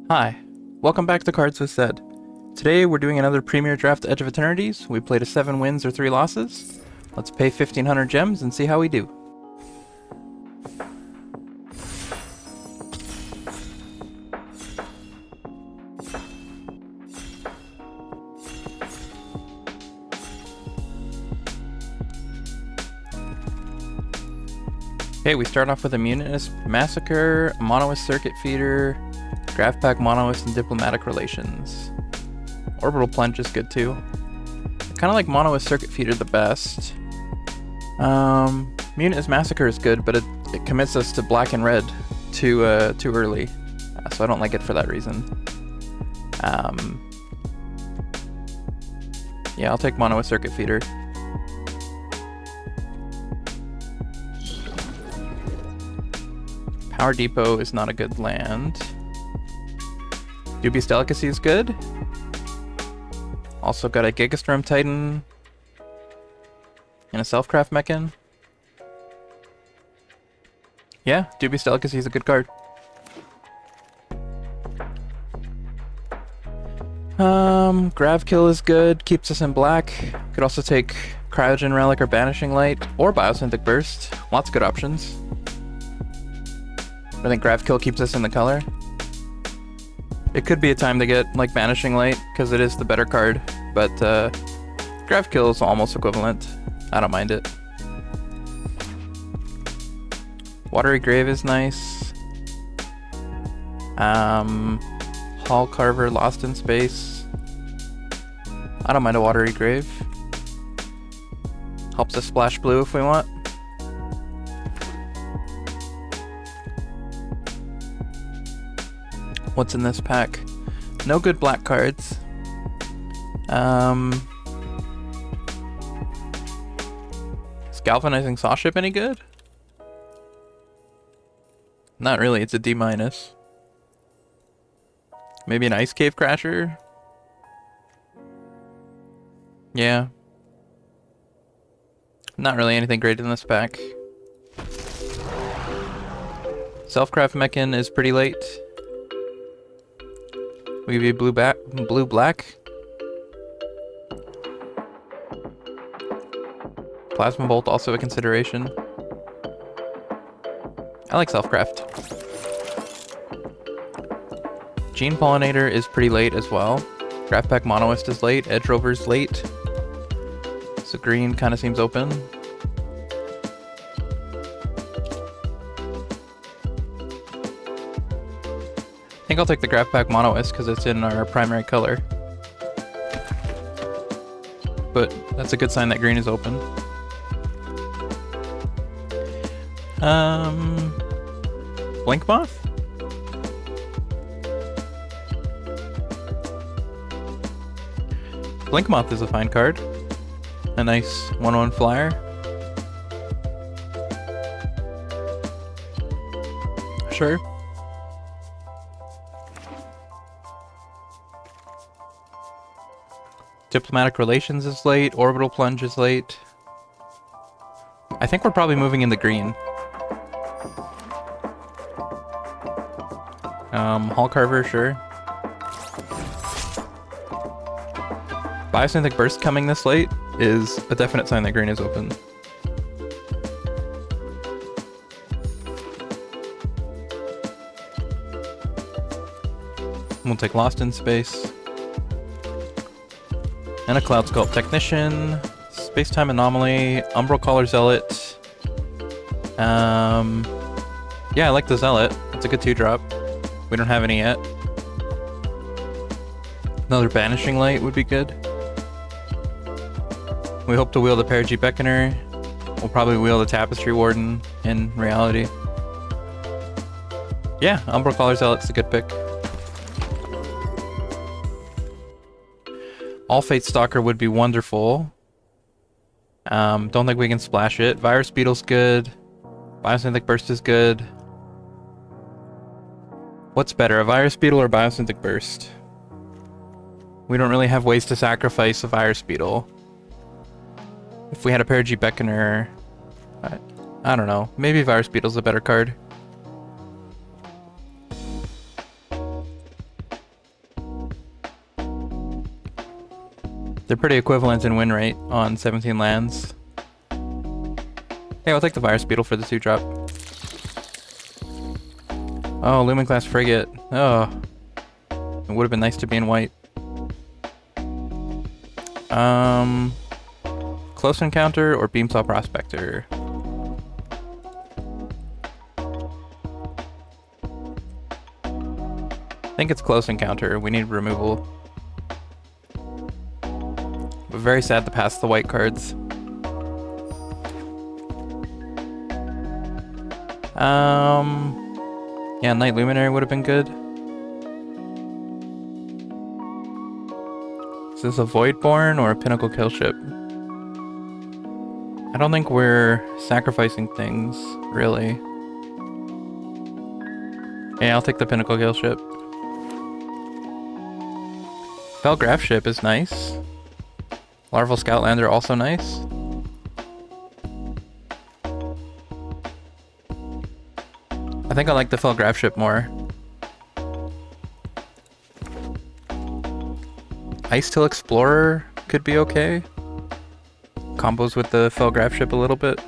Hi, welcome back to Cards with Zed. Today we're doing another Premier Draft Edge of Eternities. We played a 7 wins or 3 losses. Let's pay 1500 gems and see how we do. Okay, we start off with a Mutinous Massacre, a Monoist Circuit Feeder, Draft Pack Monoist, and Diplomatic Relations. Orbital Plunge is good too. I kind of like Monoist Circuit Feeder the best. Mutinous Massacre is good, but it commits us to black and red too early, so I don't like it for that reason. Yeah, I'll take Monoist Circuit Feeder. Power Depot is not a good land. Dubious Delicacy is good. Also got a Gigastorm Titan and a Selfcraft Mechan. Yeah, Dubious Delicacy is a good card. Gravkill is good, keeps us in black. Could also take Cryogen Relic or Banishing Light or Biosynthetic Burst. Lots of good options. I think Gravkill keeps us in the color. It could be a time to get like Banishing Light because it is the better card, but Gravkill is almost equivalent. I don't mind it. Watery Grave is nice. Hall Carver, Lost in Space. I don't mind a Watery Grave. Helps us splash blue if we want. What's in this pack? No good black cards. Is Galvanizing Sawship any good? Not really, it's a D-. Maybe an Ice Cave Crasher? Yeah. Not really anything great in this pack. Selfcraft Mechan is pretty late. We give you blue black. Plasma Bolt also a consideration. I like Selfcraft. Gene Pollinator is pretty late as well. Draft Pack Monoist is late. Edge Rover's late. So green kind of seems open. I think I'll take the Draft Pack Monoist because it's in our primary color. But that's a good sign that green is open. Blink Moth? Blink Moth is a fine card. A nice 1/1 flyer. Sure. Diplomatic Relations is late. Orbital Plunge is late. I think we're probably moving in the green. Hall Carver, sure. Biosynthetic Burst coming this late is a definite sign that green is open. We'll take Lost in Space. And a Cloud Sculpt Technician. Space-Time Anomaly. Umbral Caller Zealot. Yeah, I like the Zealot. It's a good 2-drop. We don't have any yet. Another Banishing Light would be good. We hope to wheel the Perigee Beckoner. We'll probably wheel the Tapestry Warden in reality. Yeah, Umbral Caller Zealot's a good pick. All Fate Stalker would be wonderful. Don't think we can splash it. Virus Beetle's good. Biosynthetic Burst is good. What's better, a Virus Beetle or Biosynthetic Burst? We don't really have ways to sacrifice a Virus Beetle. If we had a Perigee Beckoner, I don't know. Maybe Virus Beetle's a better card. They're pretty equivalent in win rate on 17 lands. Hey, I'll take the Virus Beetle for the 2-drop. Oh, Lumen Class Frigate. Oh. It would have been nice to be in white. Close Encounter or Beamsaw Prospector? I think it's Close Encounter. We need removal. But very sad to pass the white cards. Yeah, Night Luminary would have been good. Is this a Voidborn or a Pinnacle Killship? I don't think we're sacrificing things, really. Yeah, I'll take the Pinnacle Killship. Felgraph Ship is nice. Larval Scoutlander also nice. I think I like the Felgraph Ship more. Icetail Explorer could be okay. Combos with the Felgraph Ship a little bit.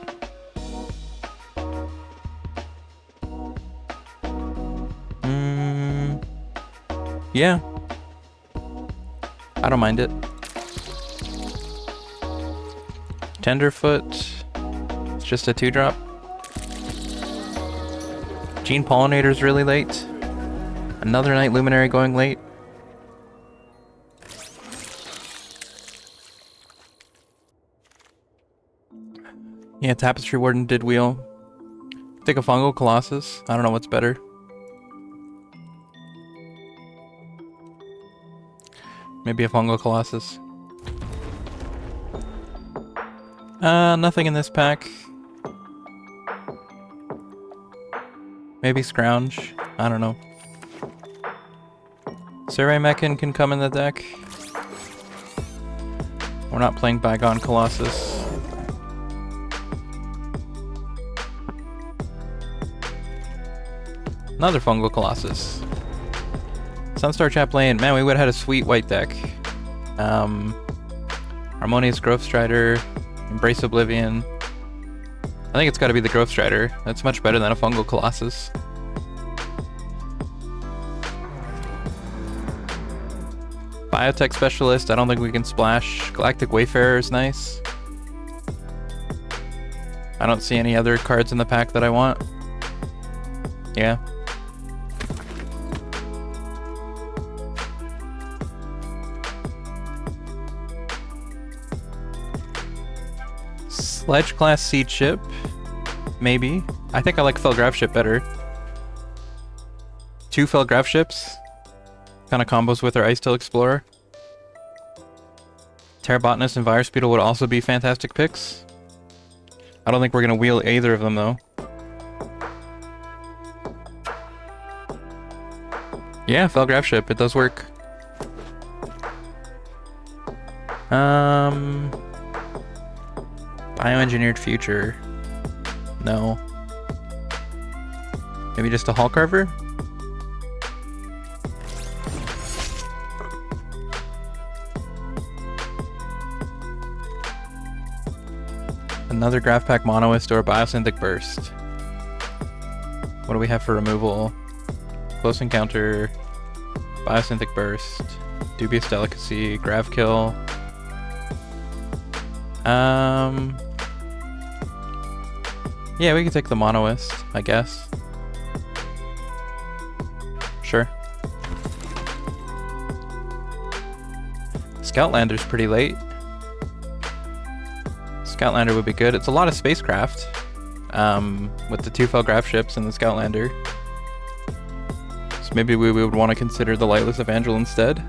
Yeah. I don't mind it. Tenderfoot. It's just a 2-drop. Gene Pollinator's really late. Another Night Luminary going late. Yeah, Tapestry Warden did wheel. Take a Fungal Colossus. I don't know what's better. Maybe a Fungal Colossus. Nothing in this pack. Maybe Scrounge. I don't know. Survey Mechan can come in the deck. We're not playing Bygone Colossus. Another Fungal Colossus. Sunstar Chaplain. Man, we would have had a sweet white deck. Harmonious Growth Strider. Embrace Oblivion. I think it's got to be the Growth Strider. That's much better than a Fungal Colossus. Biotech Specialist. I don't think we can splash. Galactic Wayfarer is nice. I don't see any other cards in the pack that I want. Yeah. Sledge Class Seed Ship. Maybe. I think I like Felgraph Ship better. 2 Felgraph Ships. Kind of combos with our Icetail Explorer. Terrabotanist and Virus Beetle would also be fantastic picks. I don't think we're going to wheel either of them, though. Yeah, Felgraph Ship. It does work. Bioengineered Future. No. Maybe just a Hall Carver? Another Graph Pack Monoist or a Biosynthic Burst. What do we have for removal? Close Encounter, Biosynthic Burst, Dubious Delicacy, Grav Kill. Yeah, we can take the Monoist, I guess. Sure. Scoutlander's pretty late. Scoutlander would be good. It's a lot of spacecraft. With the 2 Felgraph Ships and the Scoutlander. So maybe we would want to consider the Lightless Evangel instead.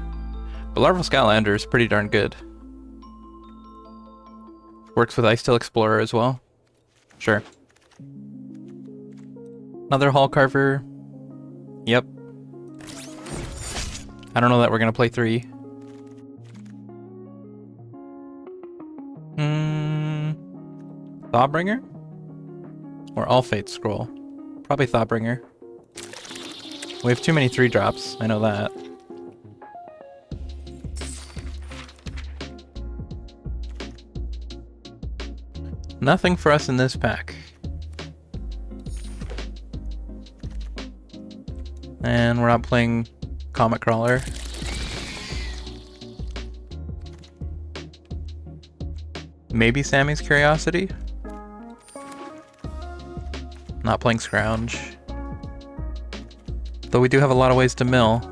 But Larval Scoutlander is pretty darn good. Works with Icetail Explorer as well. Sure. Another Hall Carver. Yep. I don't know that we're gonna play 3. Thawbringer? Or All Fate Scroll? Probably Thawbringer. We have too many 3-drops, I know that. Nothing for us in this pack. And we're not playing Comet Crawler. Maybe Sammy's Curiosity? Not playing Scrounge. Though we do have a lot of ways to mill.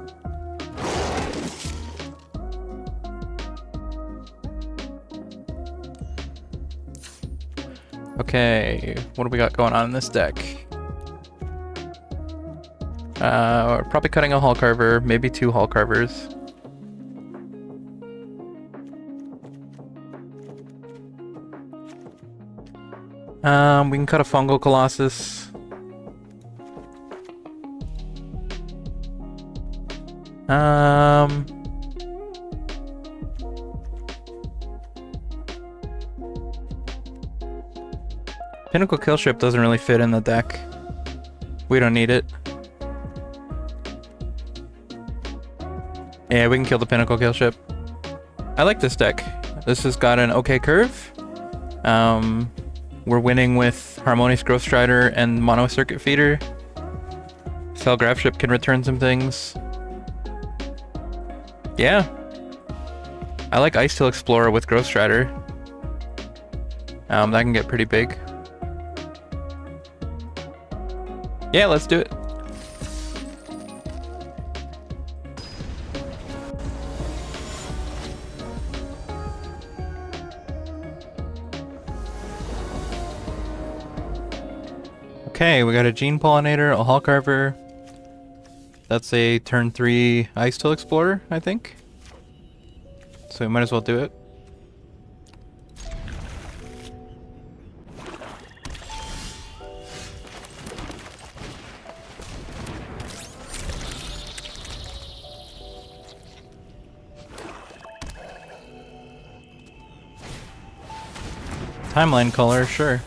Okay, what do we got going on in this deck? We're probably cutting a Hall Carver, maybe 2 Hall Carvers. We can cut a Fungal Colossus. Pinnacle Killship doesn't really fit in the deck. We don't need it. Yeah, we can kill the Pinnacle Killship. I like this deck. This has got an okay curve. We're winning with Harmonious Growth Strider and Mono Circuit Feeder. Fel Grafship can return some things. Yeah. I like Ice Tail Explorer with Growth Strider. That can get pretty big. Yeah, let's do it. Okay, we got a Gene Pollinator, a Hall Carver. That's a turn 3 Ice Tail Explorer, I think. So we might as well do it. Timeline color, sure.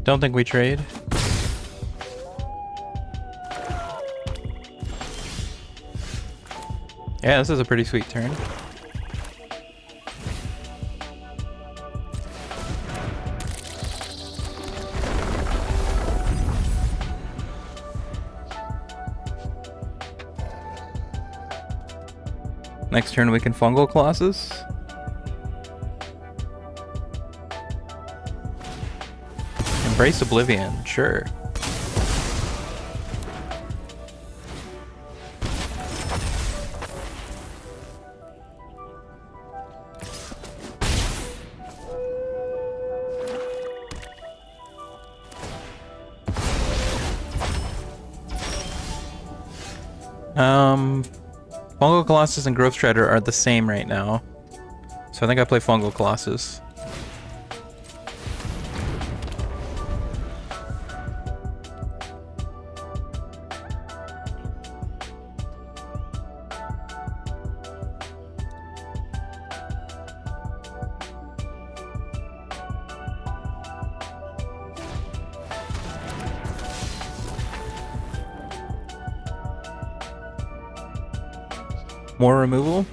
Don't think we trade. Yeah, this is a pretty sweet turn. Next turn we can Fungal Colossus. Embrace Oblivion, sure. Fungal Colossus and Growth Strider are the same right now. So I think I play Fungal Colossus. More removal?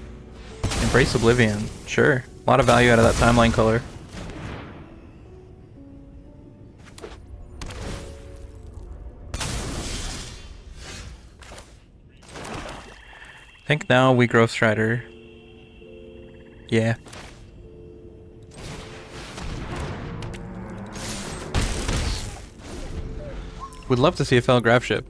Embrace Oblivion. Sure. A lot of value out of that timeline color. I think now we Growth Strider. Yeah. Would love to see a Fel Grafship.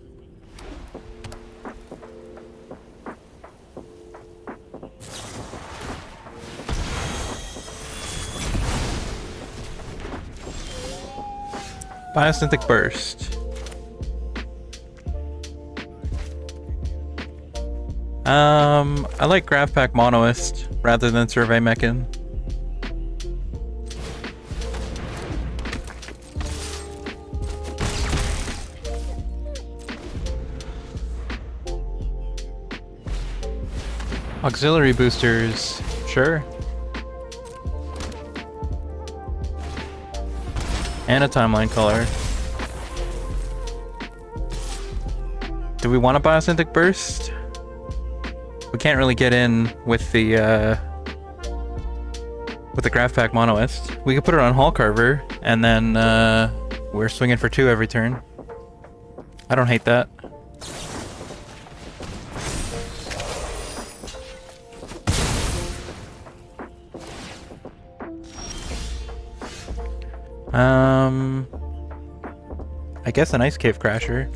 Biosynthetic Burst. I like Grafpak Monoist rather than Survey Mechan. Auxiliary boosters, sure. And a timeline color. Do we want a Biosynthetic Burst? We can't really get in with the Graph Pack Monoist. We could put it on Hall Carver, and then we're swinging for 2 every turn. I don't hate that. I guess an Ice Cave Crasher.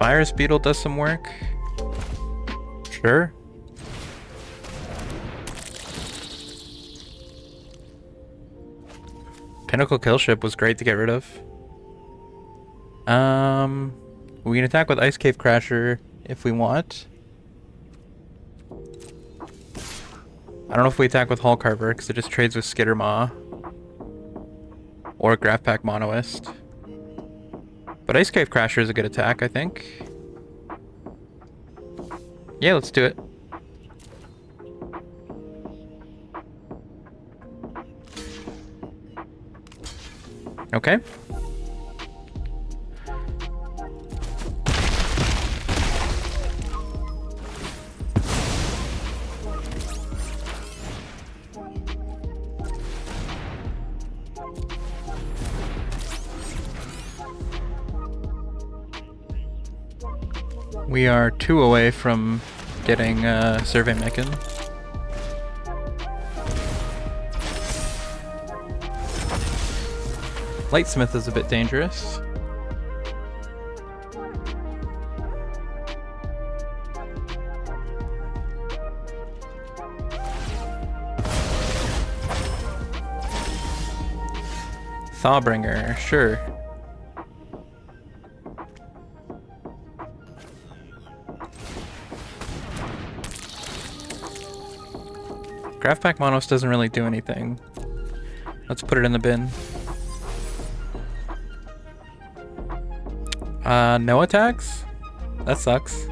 Virus Beetle does some work. Sure. Pinnacle Killship was great to get rid of. We can attack with Ice Cave Crasher if we want. I don't know if we attack with Hall Carver because it just trades with Skittermaw or Graph Pack Monoist. But Ice Cave Crasher is a good attack, I think. Yeah, let's do it. Okay. We are 2 away from getting Survey Mechan. Lightsmith is a bit dangerous. Thawbringer, sure. Graph Pack Monos doesn't really do anything. Let's put it in the bin. No attacks? That sucks.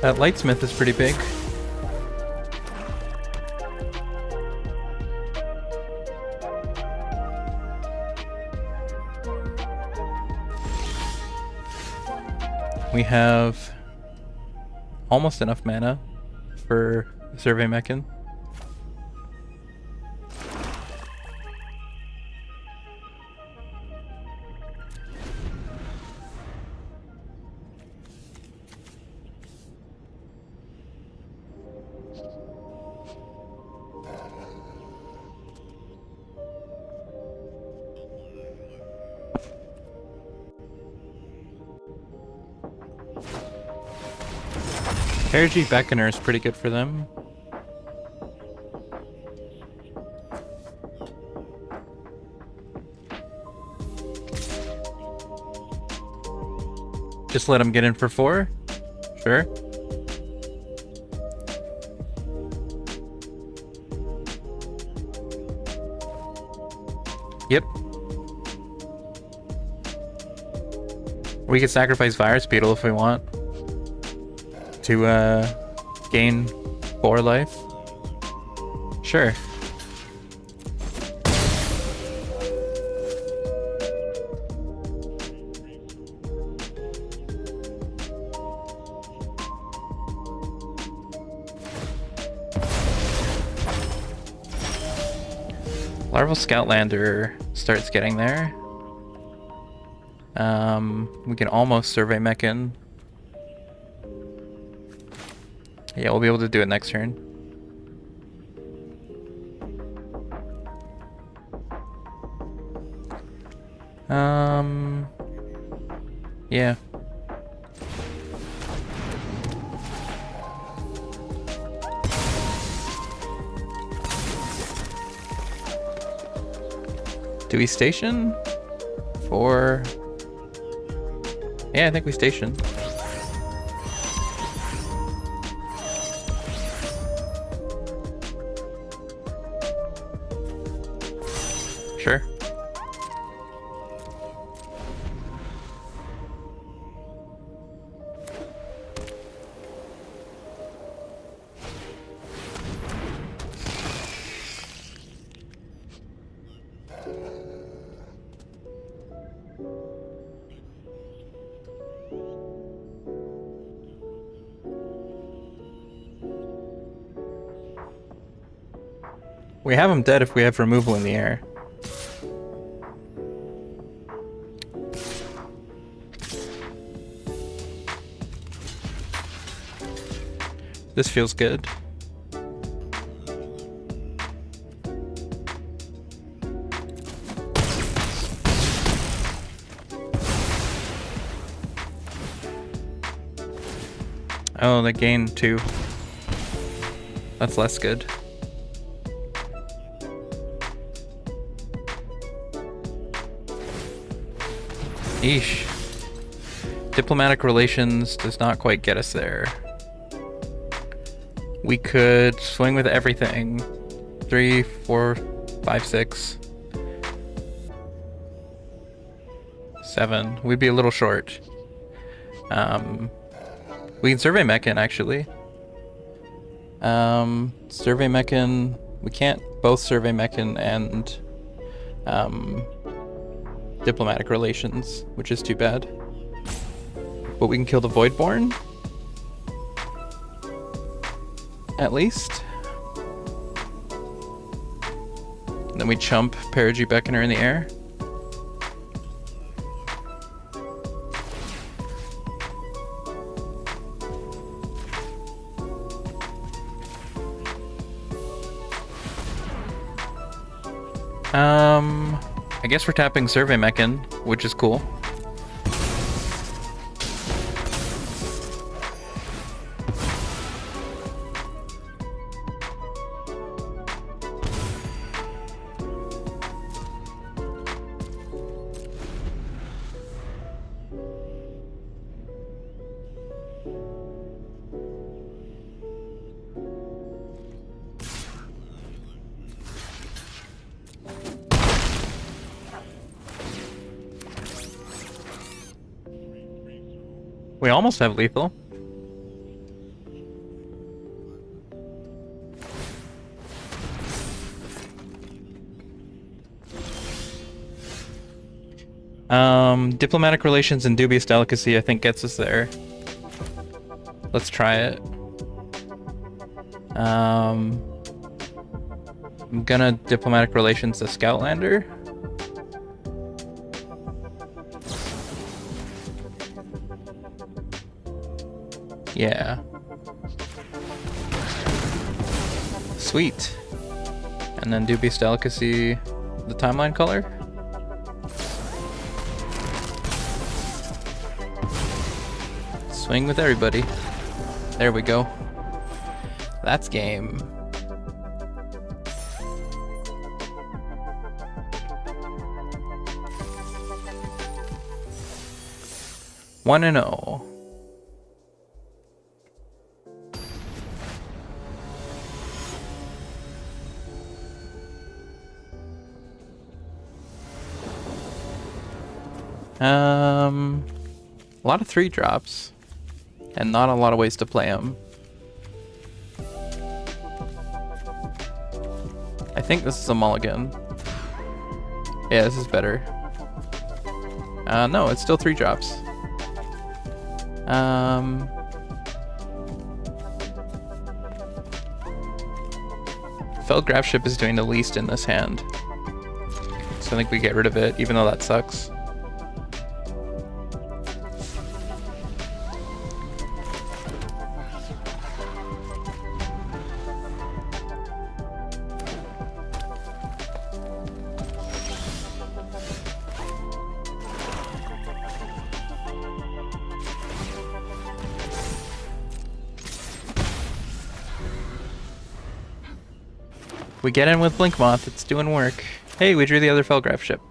That Lightsmith is pretty big. We have almost enough mana for Survey Mechan. Perigee Beckoner is pretty good for them. Just let him get in for 4? Sure. Yep. We could sacrifice Virus Beetle if we want to gain 4 life. Sure. Larval Scoutlander starts getting there. We can almost Survey Mechan. Yeah, we'll be able to do it next turn. Yeah. Do we station? Or... Yeah, I think we station. Sure. We have him dead if we have removal in the air. This feels good. Oh, they gained 2. That's less good. Eesh. Diplomatic relations does not quite get us there. We could swing with everything. 3, 4, 5, 6, 7. We'd be a little short. We can survey Meccan, actually. Survey Meccan. We can't both survey Meccan and diplomatic relations, which is too bad. But we can kill the Voidborn. At least. And then we chump Perigee Beckoner in the air. I guess we're tapping Survey Meccan, which is cool. We almost have lethal. Diplomatic relations and dubious delicacy, I think, gets us there. Let's try it. I'm gonna diplomatic relations the Scoutlander. Yeah. Sweet. And then dubious delicacy, the timeline color. Swing with everybody. There we go. That's game. One and 0. A lot of 3 drops, and not a lot of ways to play them. I think this is a mulligan. Yeah, this is better. No, it's still 3 drops. Felled Grafship is doing the least in this hand, so I think we get rid of it, even though that sucks. We get in with Blinkmoth, it's doing work. Hey, we drew the other Felgraf ship.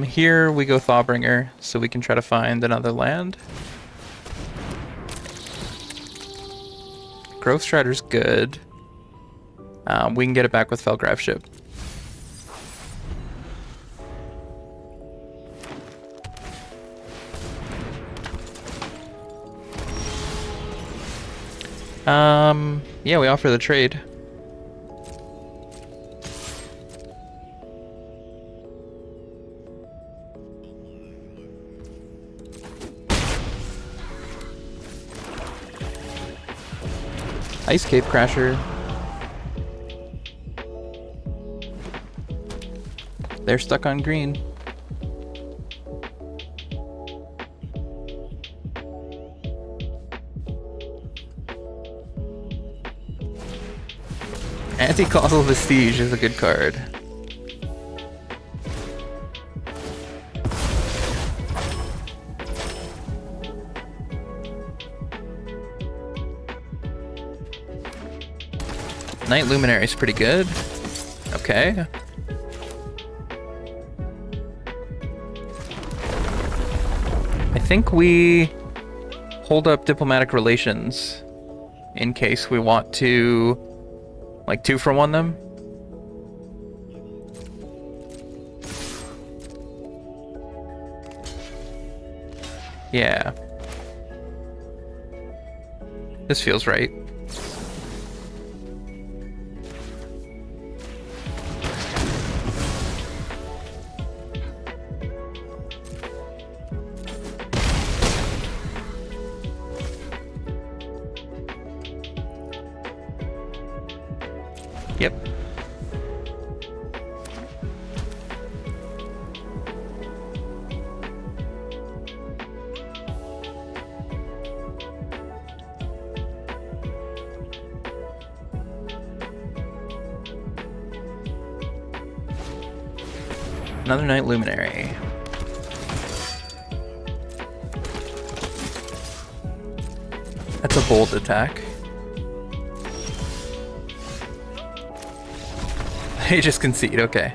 Here we go Thawbringer, so we can try to find another land. Growth Strider's good. We can get it back with Felgraf ship. Yeah, we offer the trade. Ice Cave Crasher. They're stuck on green. Anti-Causal Vestige is a good card. Night Luminary is pretty good. Okay. I think we hold up diplomatic relations in case we want to, like, 2-for-1 them. Yeah. This feels right. Yep. Another Night Luminary. That's a bold attack. They just concede, okay.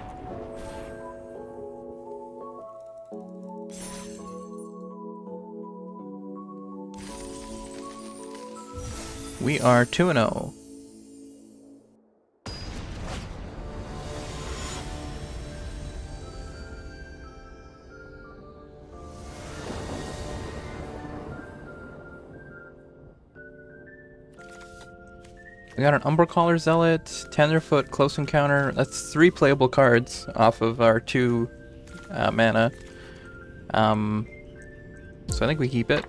We are 2-0. We got an Umbra Zealot, Tenderfoot, Close Encounter. That's 3 playable cards off of our 2 mana. So I think we keep it.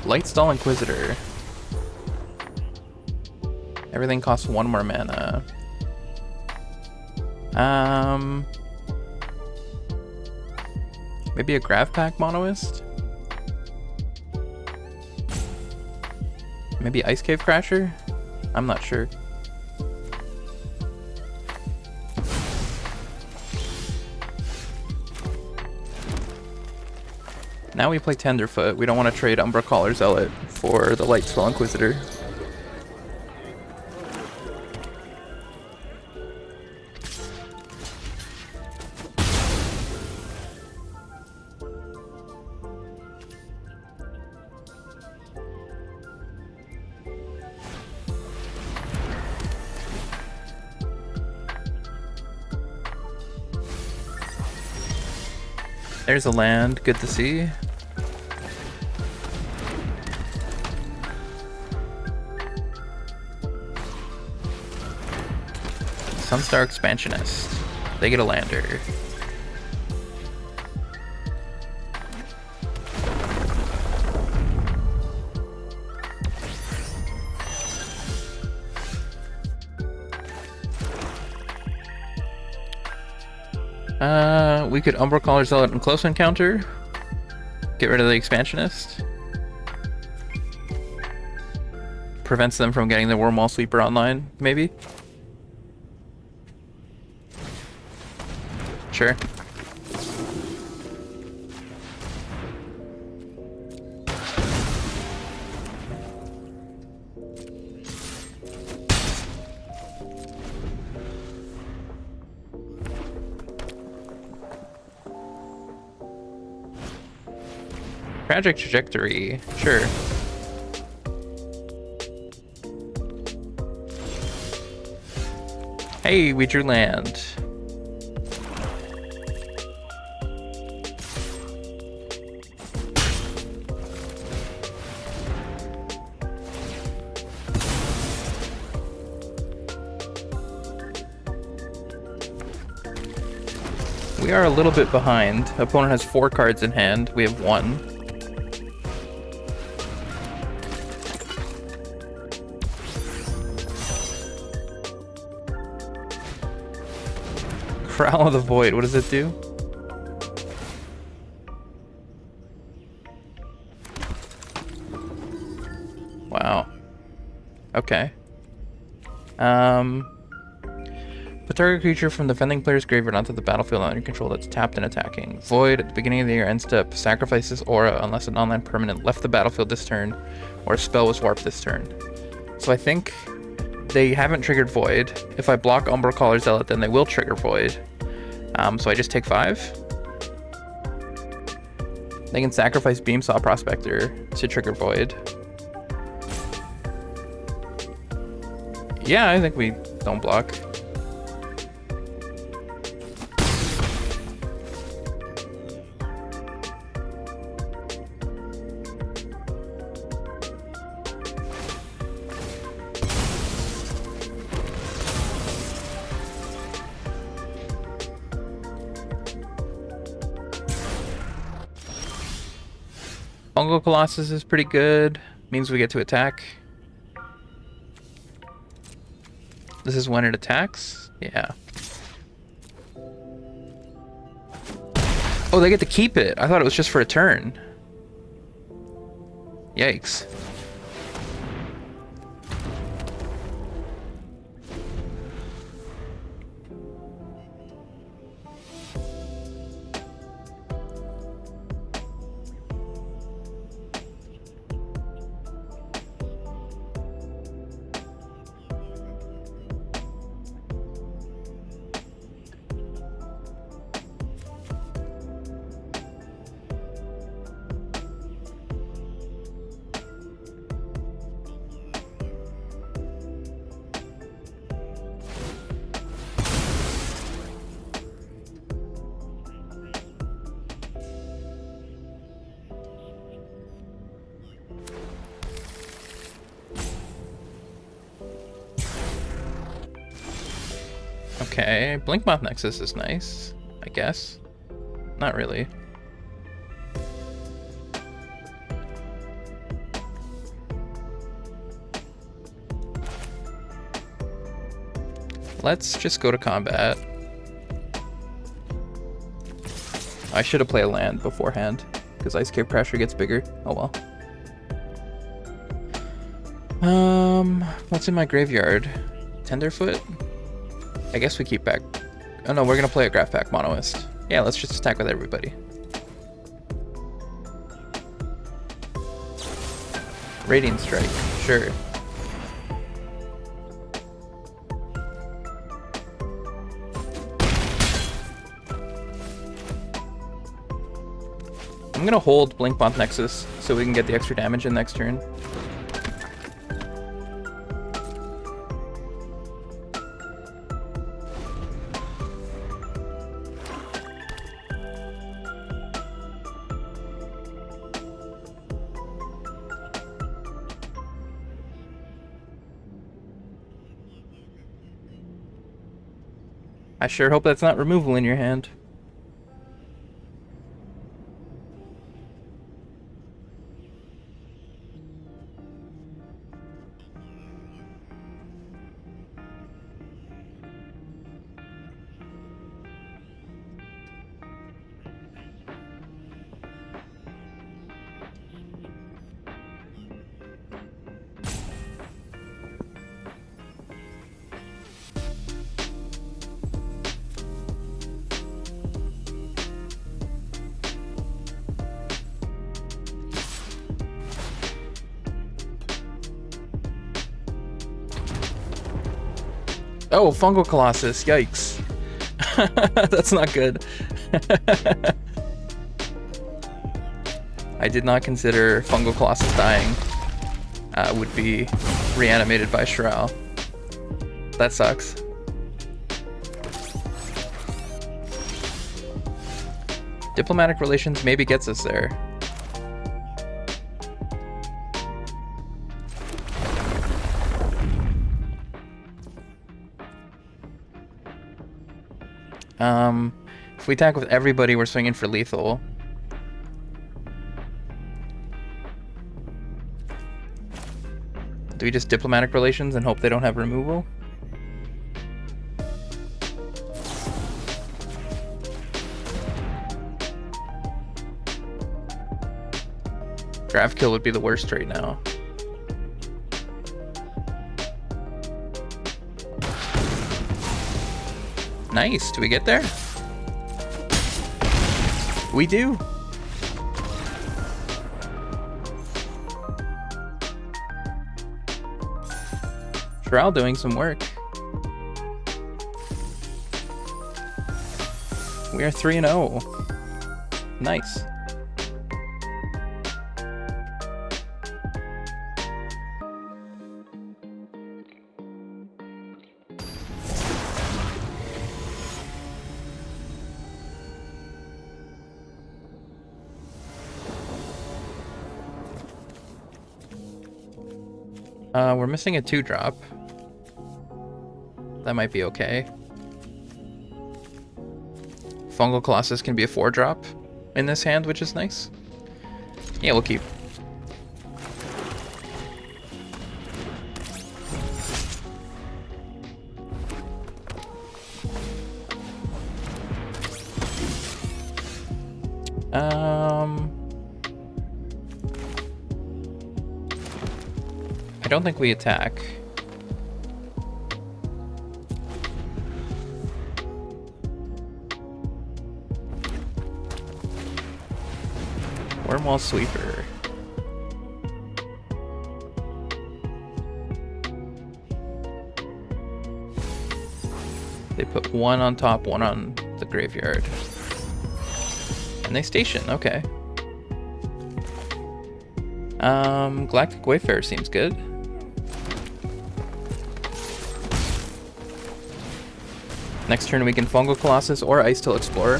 Lightstall Inquisitor. Everything costs 1 more mana. Maybe a Gravpack Monoist? Maybe Ice Cave Crasher? I'm not sure. Now we play Tenderfoot. We don't want to trade Umbra Zealot for the Lightstall Inquisitor. There's a land, good to see. Sunstar Expansionist. They get a lander. We could Umbra Zealot and Close Encounter. Get rid of the Expansionist. Prevents them from getting the Wormwall Sweeper online, maybe? Sure. Tragic trajectory. Sure. Hey, we drew land. We are a little bit behind. Opponent has 4 cards in hand. We have 1. Crowl of the Void, what does it do? Wow. Okay. Put target creature from the defending player's graveyard onto the battlefield under control that's tapped and attacking. Void, at the beginning of the end step, sacrifices aura unless an online permanent left the battlefield this turn, or a spell was warped this turn. So I think they haven't triggered Void. If I block Umbral Caller Zealot, then they will trigger Void. So I just take 5. They can sacrifice Beamsaw Prospector to trigger Void. Yeah, I think we don't block. Fungal Colossus is pretty good. Means we get to attack. This is when it attacks? Yeah. Oh, they get to keep it. I thought it was just for a turn. Yikes. Okay, Blinkmoth Nexus is nice, I guess. Not really. Let's just go to combat. I should have played a land beforehand, because Ice Cave Pressure gets bigger. Oh well. What's in my graveyard? Tenderfoot? I guess we keep back. Oh no, we're gonna play a Graph Pack Monoist. Yeah, let's just attack with everybody. Radiant Strike, sure. I'm gonna hold Blinkmoth Nexus so we can get the extra damage in next turn. I sure hope that's not removal in your hand. Oh, Fungal Colossus. Yikes. That's not good. I did not consider Fungal Colossus dying would be reanimated by Shral. That sucks. Diplomatic relations maybe gets us there. If we attack with everybody, we're swinging for lethal. Do we just diplomatic relations and hope they don't have removal? Grav kill would be the worst right now. Nice. Do we get there? We do. Shral doing some work. We are 3-0. Nice. We're missing a 2-drop. That might be okay. Fungal Colossus can be a 4-drop in this hand, which is nice. Yeah, we'll keep. I don't think we attack. Wormwall Sweeper. They put one on top, one on the graveyard. And they station, okay. Galactic Wayfarer seems good. Next turn we can Fungal Colossus or Ice Till Explorer.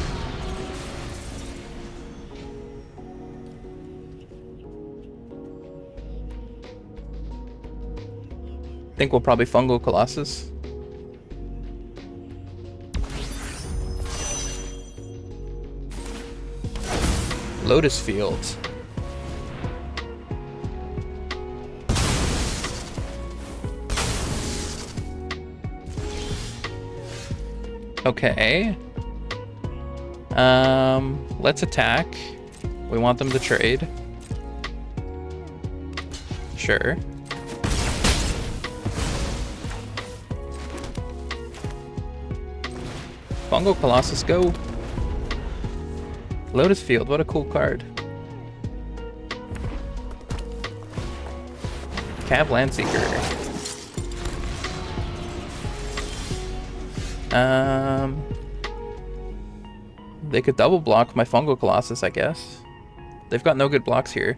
I think we'll probably Fungal Colossus. Lotus Field. Okay. Let's attack. We want them to trade. Sure. Fungal Colossus, go. Lotus Field, what a cool card. Cav Landseeker. They could double block my Fungal Colossus, I guess. They've got no good blocks here.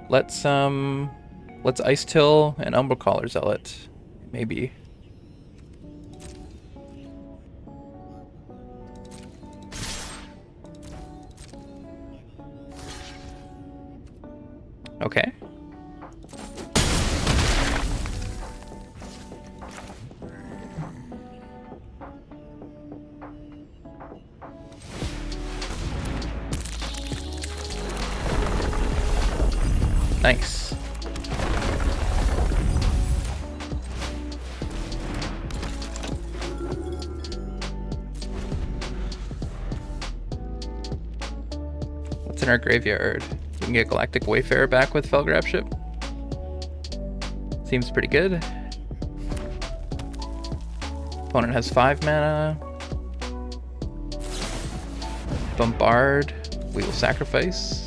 Let's Ice Till and Umbral Caller Zealot. Maybe. Okay. Nice. What's in our graveyard? We can get Galactic Wayfarer back with Felgrab Ship. Seems pretty good. Opponent has 5 mana. Bombard. We will sacrifice.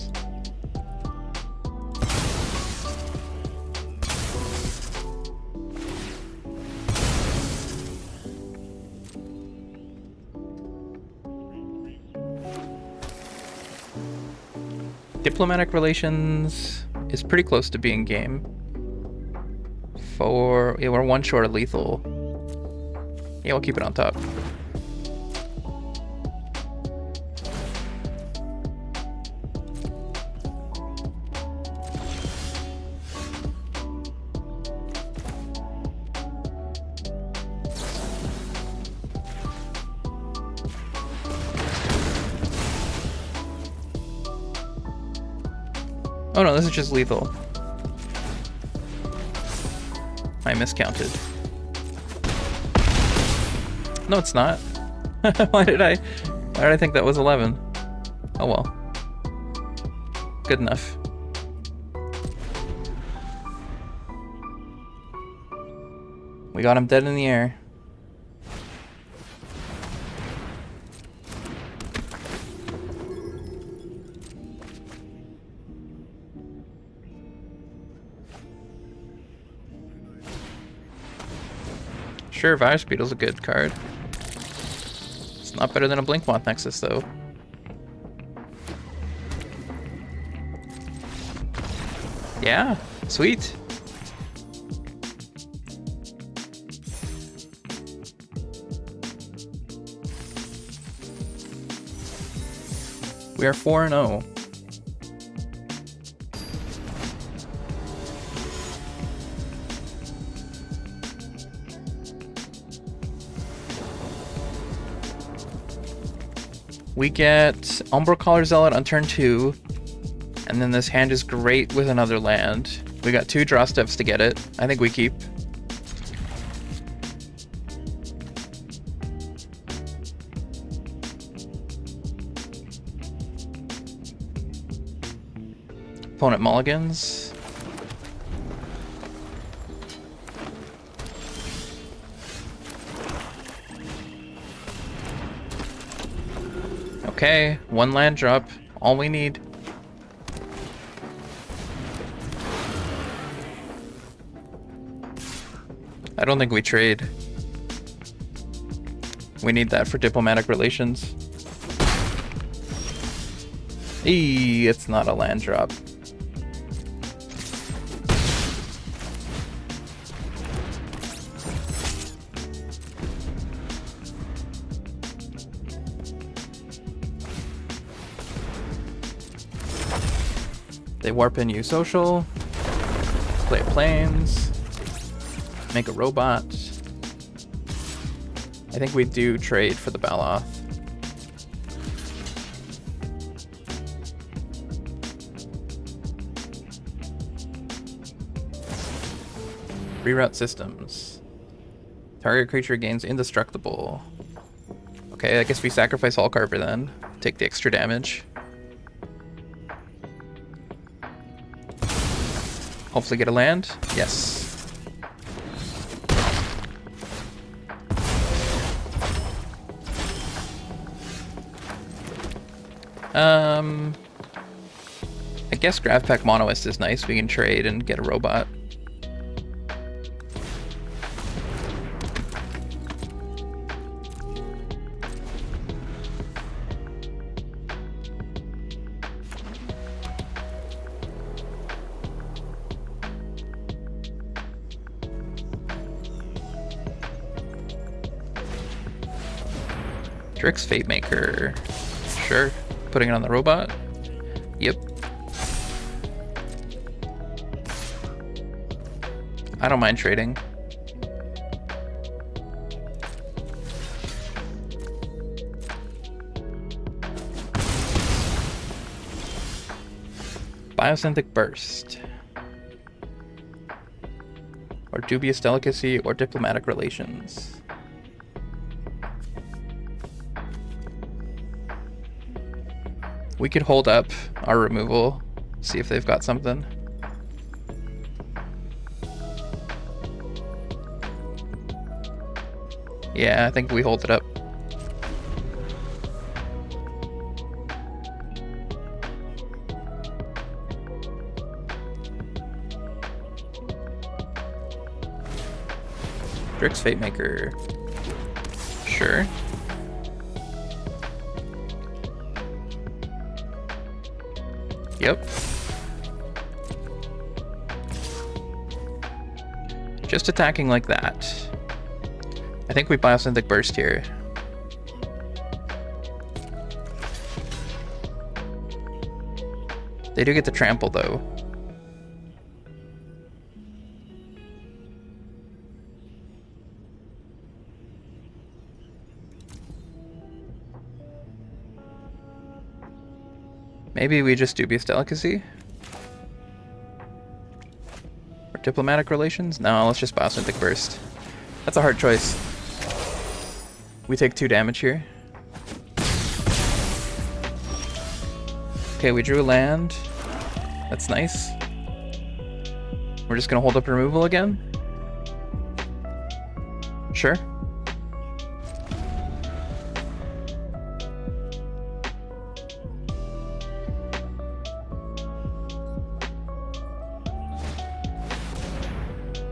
Diplomatic relations is pretty close to being game. Yeah, we're one short of lethal. Yeah, we'll keep it on top. Oh no, this is just lethal. I miscounted. No, it's not. Why did I think that was 11? Oh well. Good enough. We got him dead in the air. Sure, Virus Beetle's a good card. It's not better than a Blinkmoth Nexus, though. Yeah, sweet. We are 4-0. We get Umbral Collar Zealot on turn 2, and then this hand is great with another land. We got 2 draw steps to get it. I think we keep. Opponent mulligans. Okay, 1 land drop, all we need. I don't think we trade. We need that for diplomatic relations. It's not a land drop. They warp in you social, play planes, make a robot. I think we do trade for the Baloth. Reroute systems. Target creature gains indestructible. Okay, I guess we sacrifice Hulk Harbor then. Take the extra damage. Hopefully get a land. Yes. I guess Gravpack Monoist is nice. We can trade and get a robot. Drix Fatemaker. Sure. Putting it on the robot. Yep. I don't mind trading. Biosynthetic Burst. Or Dubious Delicacy or Diplomatic Relations. We could hold up our removal, see if they've got something. Yeah, I think we hold it up. Drix Fatemaker. Sure. Yep. Just attacking like that. I think we Biosynthetic Burst here. They do get the trample though. Maybe we just Dubious Delicacy? Or Diplomatic Relations? No, let's just Biosynthetic Burst. That's a hard choice. We take 2 damage here. Okay, we drew a land. That's nice. We're just gonna hold up removal again? Sure.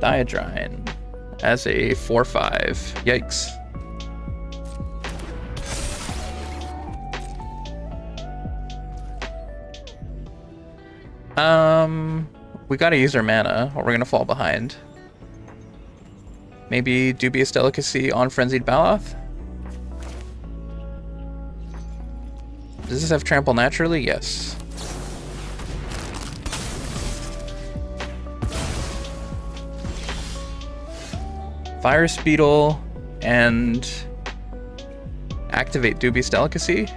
Diadrine as a 4/5. Yikes. We gotta use our mana or we're gonna fall behind. Maybe Dubious Delicacy on Frenzied Baloth? Does this have trample naturally? Yes. Virus Beetle and activate Dubious Delicacy,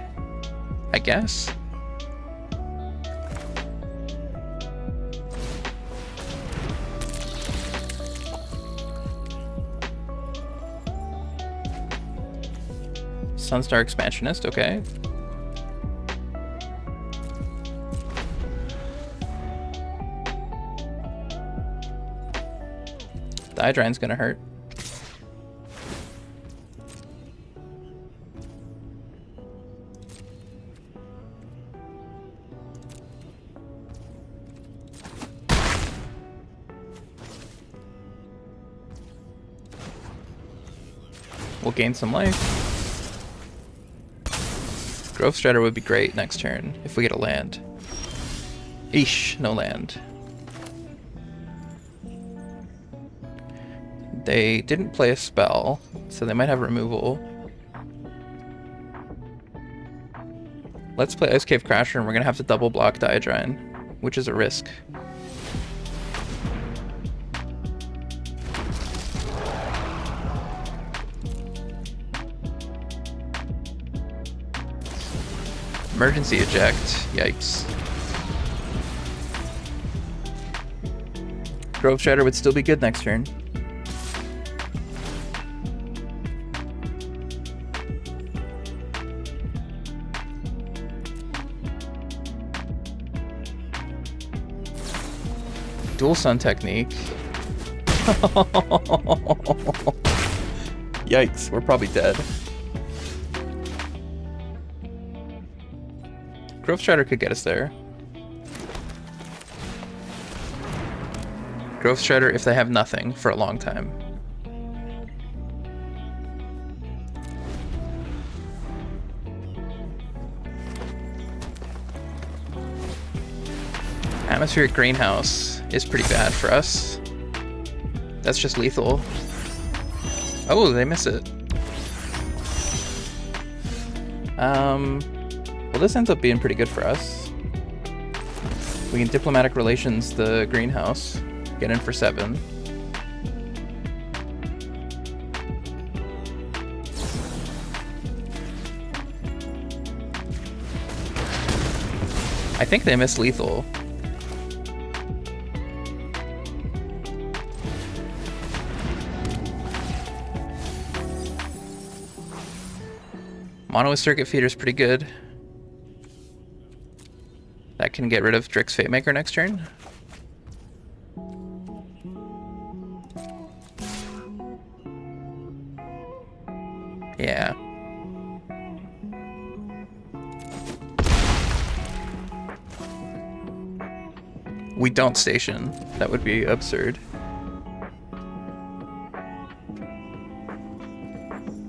I guess. Sunstar Expansionist, okay. Diadrine's gonna hurt. We'll gain some life. Growth Strider would be great next turn if we get a land. Eesh, no land. They didn't play a spell, so they might have removal. Let's play Ice Cave Crasher and we're gonna have to double block Diadrine, which is a risk. Emergency eject. Yikes. Grove Strider would still be good next turn. Dual Sun Technique. Yikes, we're probably dead. Growth Strider could get us there. Growth Strider if they have nothing for a long time. Atmospheric Greenhouse is pretty bad for us. That's just lethal. Oh, they miss it. Well, this ends up being pretty good for us. We can Diplomatic Relations the greenhouse, get in for 7. I think they miss lethal. Mono with Circuit Feeder is pretty good. That can get rid of Drix Fatemaker next turn. Yeah. We don't station. That would be absurd.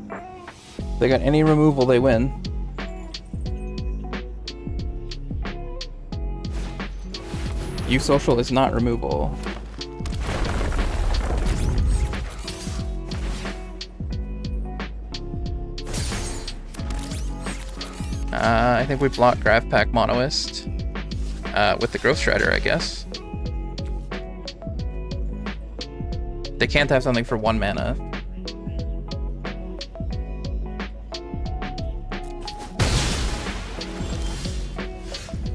If they got any removal, they win. Youth Social is not removal. I think we block Graph Pack Monoist with the Growth Strider, I guess. They can't have something for 1 mana.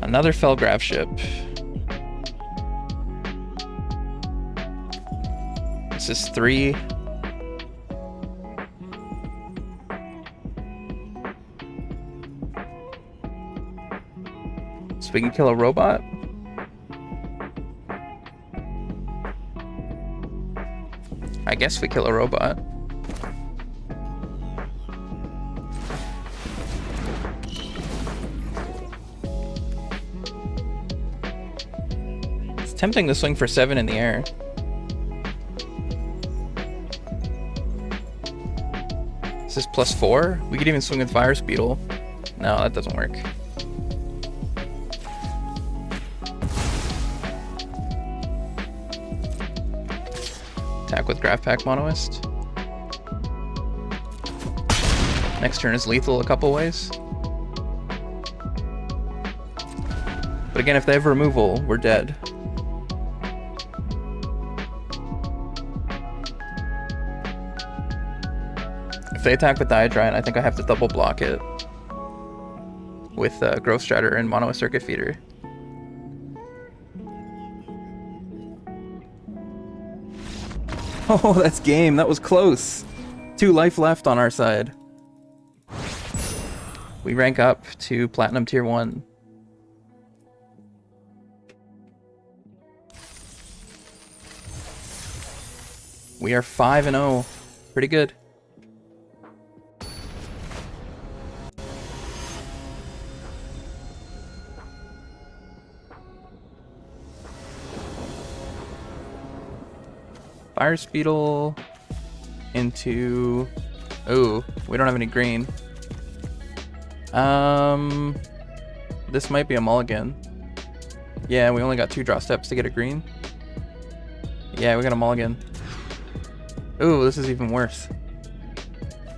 Another Felgrav ship. This is 3. So we can kill a robot? I guess we kill a robot. It's tempting to swing for 7 in the air. This is +4? We could even swing with Virus Beetle. No, that doesn't work. Attack with Graph Pack Monoist. Next turn is lethal a couple ways. But again, if they have removal, we're dead. If they attack with Diadrine, I think I have to double block it with Growth Strider and Monoist Circuit Feeder. Oh, that's game. That was close. 2 life left on our side. We rank up to Platinum Tier 1. We are 5-0. Pretty good. Virus Beetle into... Oh, we don't have any green. This might be a mulligan. Yeah, we only got 2 draw steps to get a green. Yeah, we got a mulligan. Ooh, this is even worse.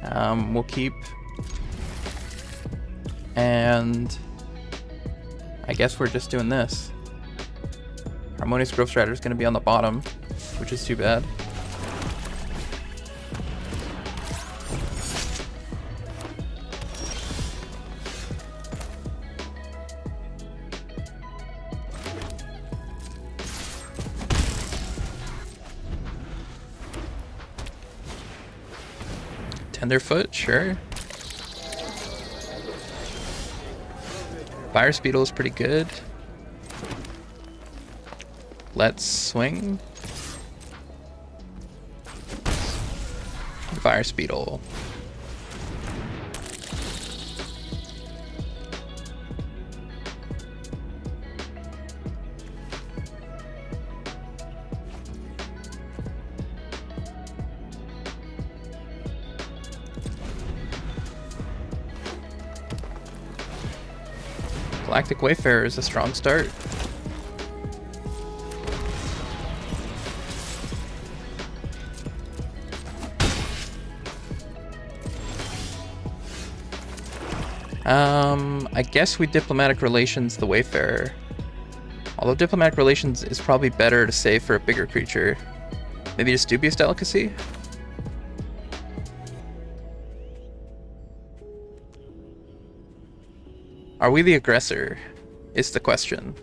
We'll keep. And I guess we're just doing this. Harmonious Growth Strider is going to be on the bottom, which is too bad. Tenderfoot, sure. Virus Beetle is pretty good. Let's swing. Virus Beetle. Galactic Wayfarer is a strong start. I guess we Diplomatic Relations the Wayfarer. Although Diplomatic Relations is probably better to save for a bigger creature. Maybe just Dubious Delicacy? Are we the aggressor? Is the question.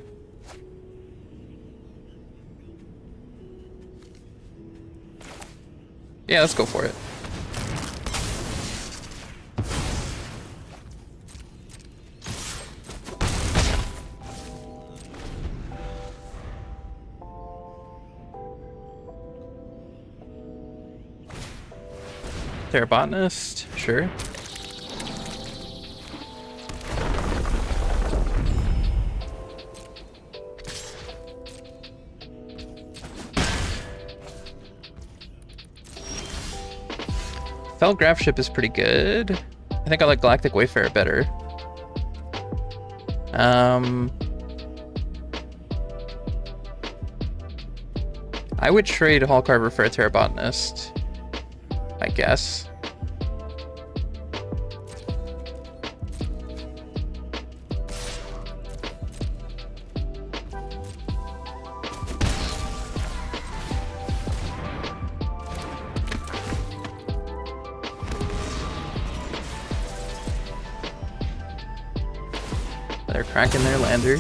Yeah, let's go for it. Terrabotanist, sure. Felgrav ship is pretty good. I think I like Galactic Wayfarer better. I would trade Hallcarver for a Terrabotanist, I guess. They're cracking their lander.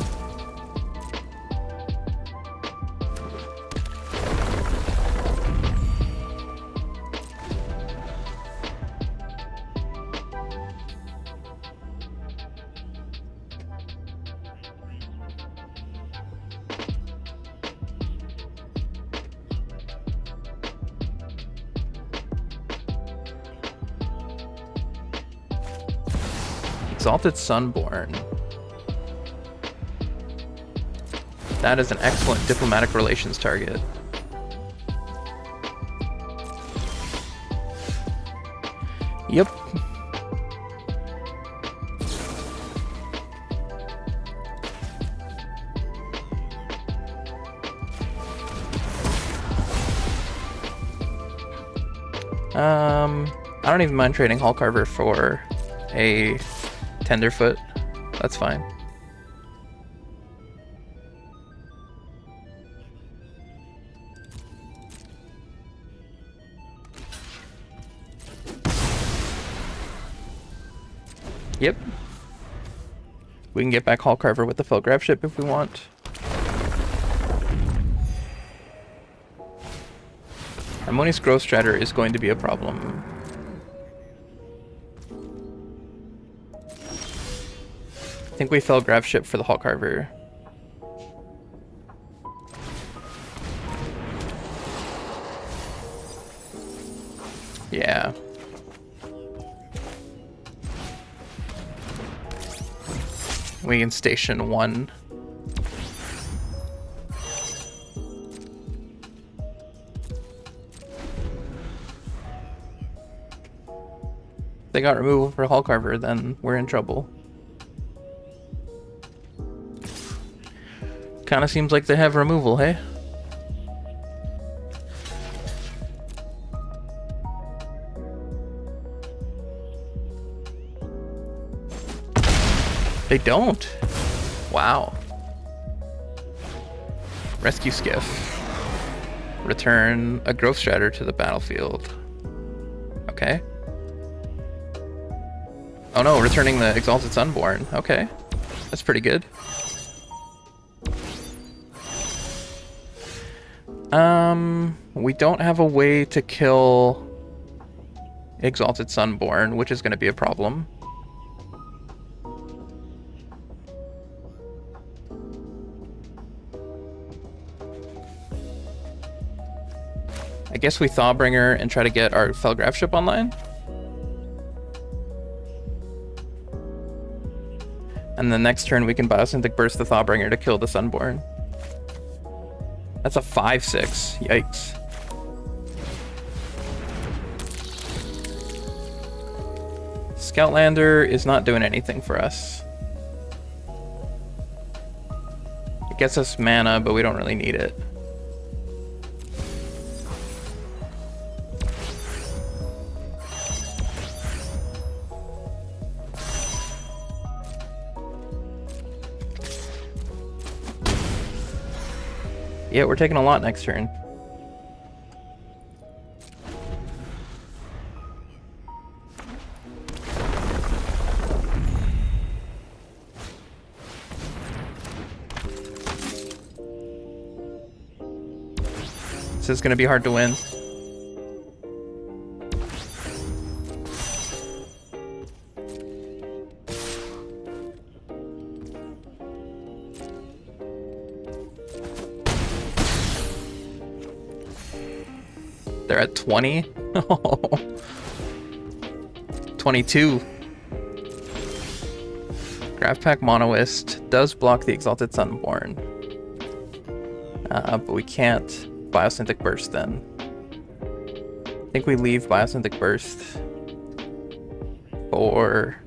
Exalted Sunborn. That is an excellent diplomatic relations target. Yep. I don't even mind trading Hallcarver for a Tenderfoot. That's fine. Yep. We can get back Hallcarver with the Felgraf ship if we want. Harmonious Growth Strider is going to be a problem. I think we Felgraf ship for the Hallcarver. Yeah. We can station one. If they got removal for Hallcarver, then we're in trouble. Kinda seems like they have removal, hey? They don't. Wow. Rescue Skiff. Return a Growth Strider to the battlefield. Okay. Oh no, returning the Exalted Sunborn. Okay. That's pretty good. We don't have a way to kill Exalted Sunborn, which is going to be a problem. I guess we Thawbringer and try to get our Felgraf ship online. And the next turn we can Biosynthetic Burst the Thawbringer to kill the Sunborn. That's a 5/6. Yikes. Scoutlander is not doing anything for us. It gets us mana, but we don't really need it. Yeah, we're taking a lot next turn. This is going to be hard to win. They're at 20. 22. Grafpak Monoist does block the Exalted Sunborn. But we can't Biosynthetic Burst then. I think we leave Biosynthetic Burst for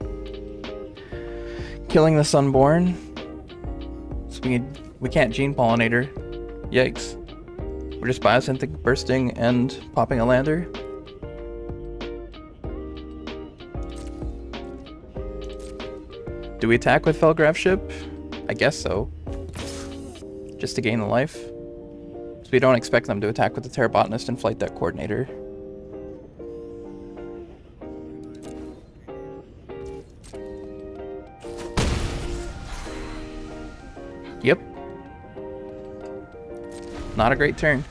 killing the Sunborn. So we can't Gene Pollinator. Yikes. We're just biosynthetic bursting and popping a lander. Do we attack with Felgraf ship? I guess so. Just to gain the life. So we don't expect them to attack with the Terra Botanist and Flight Deck Coordinator. Yep. Not a great turn.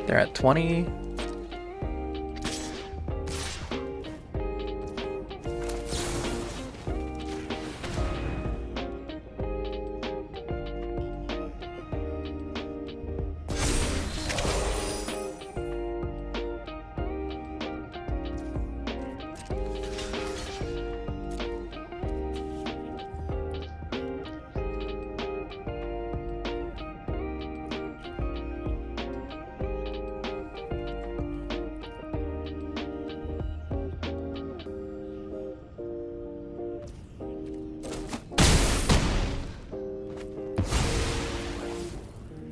They're at 20.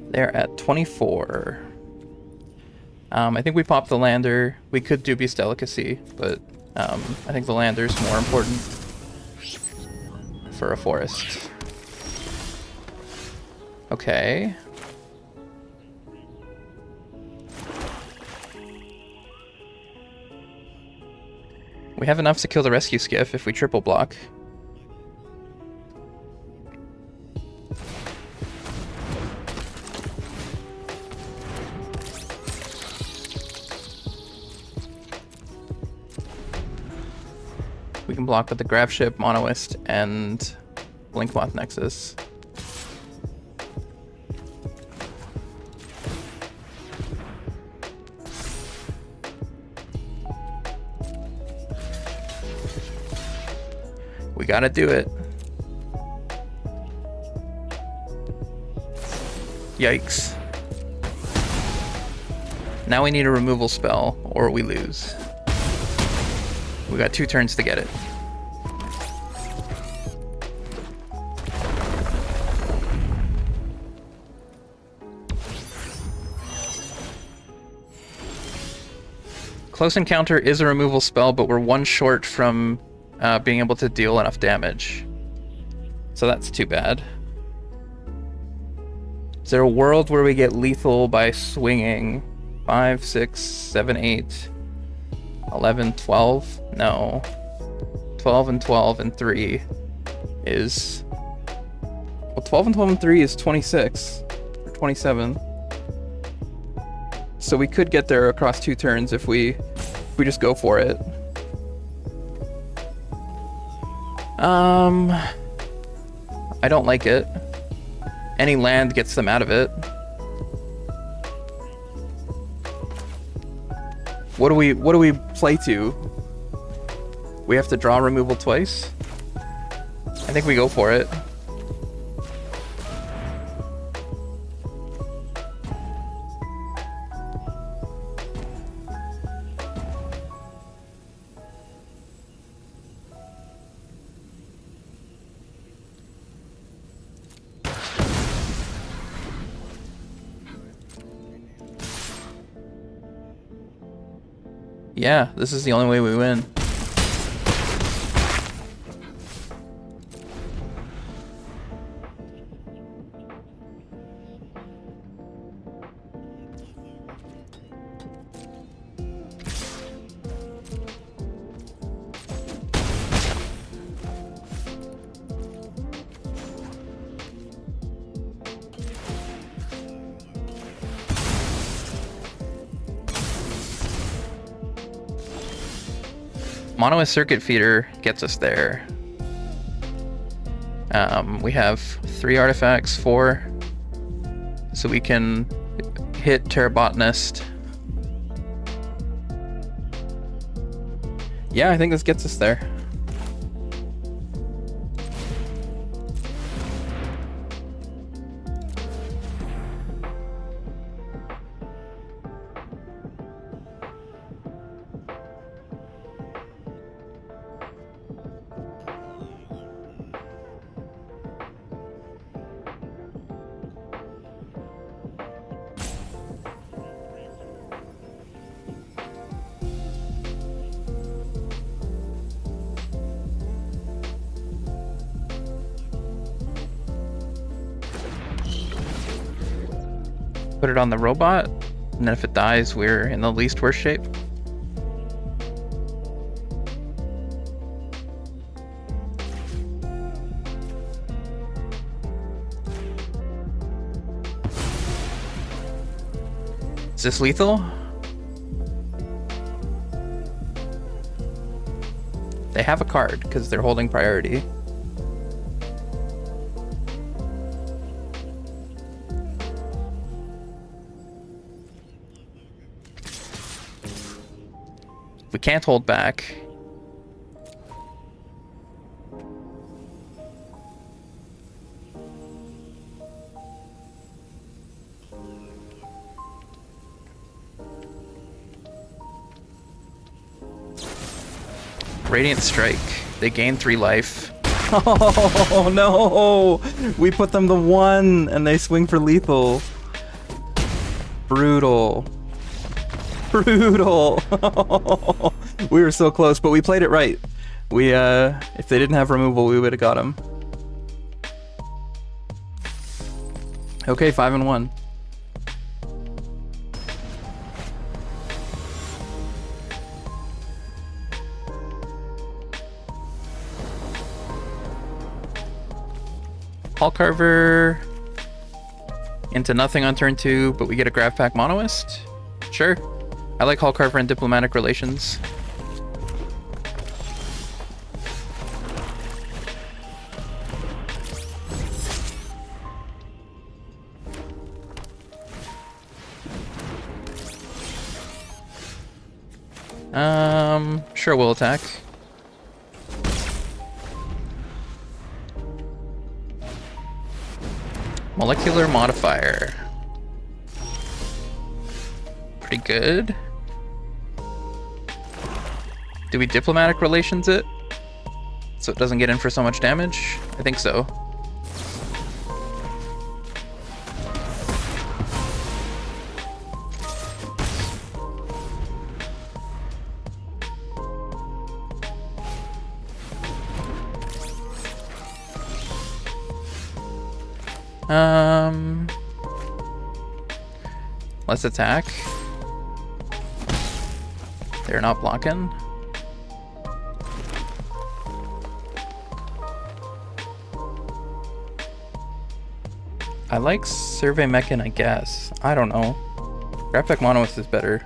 They're at 24. I think we popped the lander. We could do Beast Delicacy, but I think the lander's more important for a forest. Okay. We have enough to kill the rescue skiff if we triple block. We can block with the Grav Ship, Monoist, and Blinkmoth Nexus. We gotta do it. Yikes. Now we need a removal spell, or we lose. We got 2 turns to get it. Close Encounter is a removal spell, but we're 1 short from being able to deal enough damage. So that's too bad. Is there a world where we get lethal by swinging 5, 6, 7, 8, 11, 12? No. 12 and 12 and 3 is... Well, 12 and 12 and 3 is 26. Or 27. So we could get there across 2 turns if we just go for it. I don't like it. Any land gets them out of it. What do we play to? We have to draw removal twice? I think we go for it. Yeah, this is the only way we win. Monoist Circuit Feeder gets us there. We have 3 artifacts, 4. So we can hit Terra Botanist. Yeah, I think this gets us there. put it on the robot, and then if it dies, we're in the least worst shape. Is this lethal? They have a card because they're holding priority. We can't hold back. Radiant Strike. They gain 3 life. Oh no! We put them to 1 and they swing for lethal. Brutal. Brutal. We were so close, but we played it right. We if they didn't have removal, we would have got him. Okay, 5-1. Hall Carver into nothing on turn 2, but we get a Gravpack Monoist? Sure. I like Hall Carver and Diplomatic Relations. Sure, we'll attack. Molecular Modifier. Pretty good. Do we Diplomatic Relations it? So it doesn't get in for so much damage? I think so. Let's attack. They're not blocking. I like Survey Mechan, I guess. I don't know. Gravpack Monoist is better.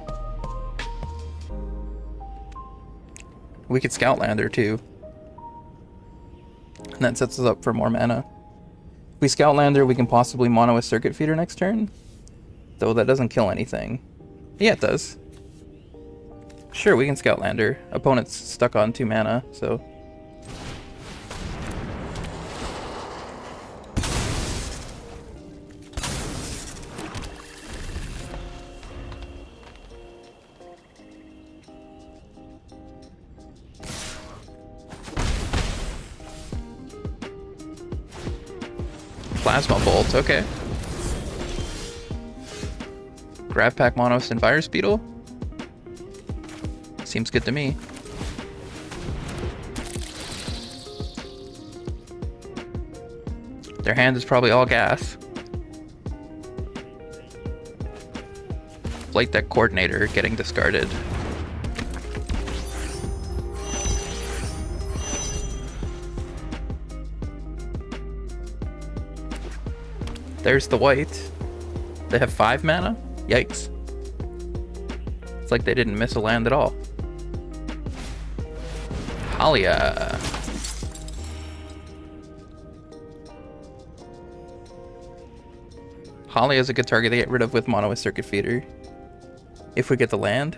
We could Scoutlander too. And that sets us up for more mana. If we Scoutlander, we can possibly Monoist Circuit Feeder next turn. Though that doesn't kill anything. Yeah, it does. Sure, we can Scoutlander. Opponent's stuck on 2 mana, so... Plasma Bolt, okay. Gravpack Monoist and Virus Beetle? Seems good to me. Their hand is probably all gas. Flight Deck Coordinator getting discarded. There's the white. They have 5 mana? Yikes. It's like they didn't miss a land at all. Halia. Halia is a good target to get rid of with Monoist Circuit Feeder. If we get the land.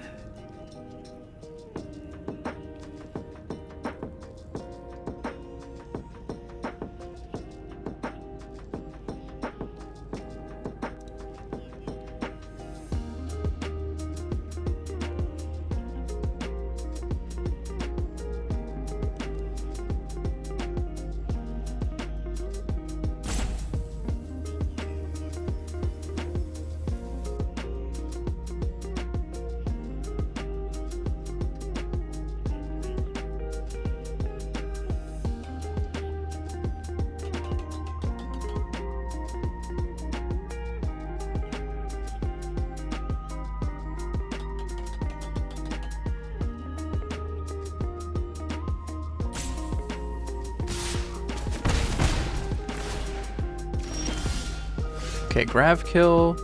Okay, Grav kill.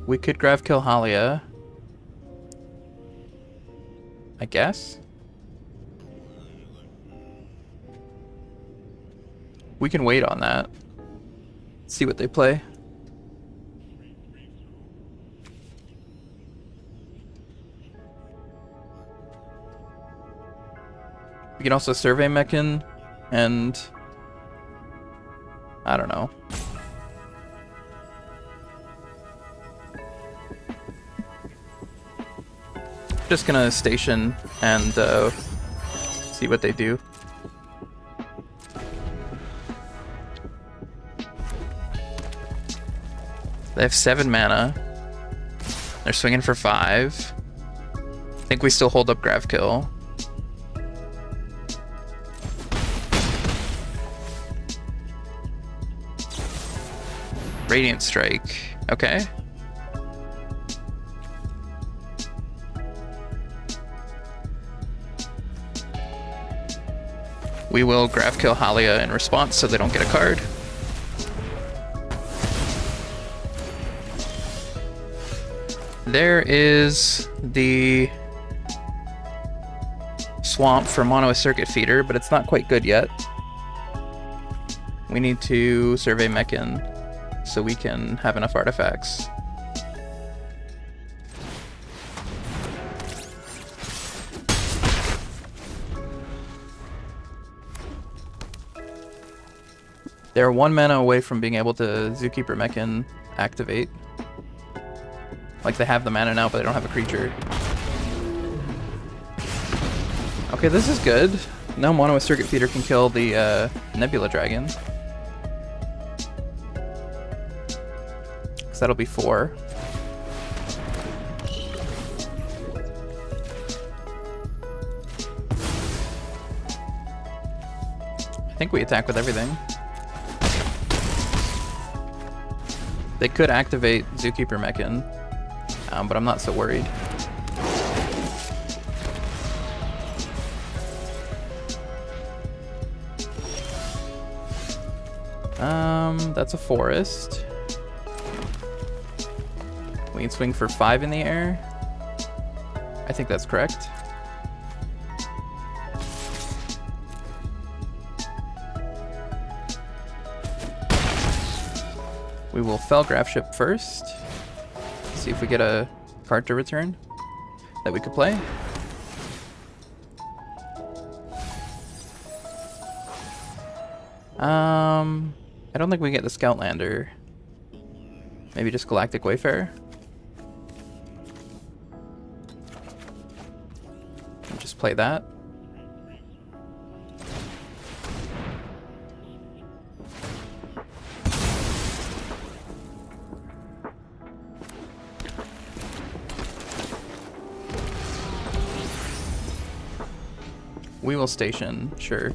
We could Grav kill Halia, I guess. We can wait on that. See what they play. We can also survey Meccan and I don't know. Just gonna station and see what they do. They have 7 mana. They're swinging for 5. I think we still hold up Grav kill. Radiant Strike. Okay. We will Grav kill Halia in response so they don't get a card. There is the swamp for Mono a Circuit Feeder, but it's not quite good yet. We need to survey Meccan so we can have enough artifacts. They're 1 mana away from being able to Zookeeper Meccan activate. Like, they have the mana now, but they don't have a creature. Okay, this is good. Now Mono a Circuit Feeder can kill the Nebula Dragon. So that'll be 4. I think we attack with everything. They could activate Zookeeper Meccan, but I'm not so worried. That's a forest. We can swing for 5 in the air. I think that's correct. We will fell Grafship first. See if we get a card to return that we could play. I don't think we get the Scoutlander. Maybe just Galactic Wayfarer. And just play that. We will station, sure.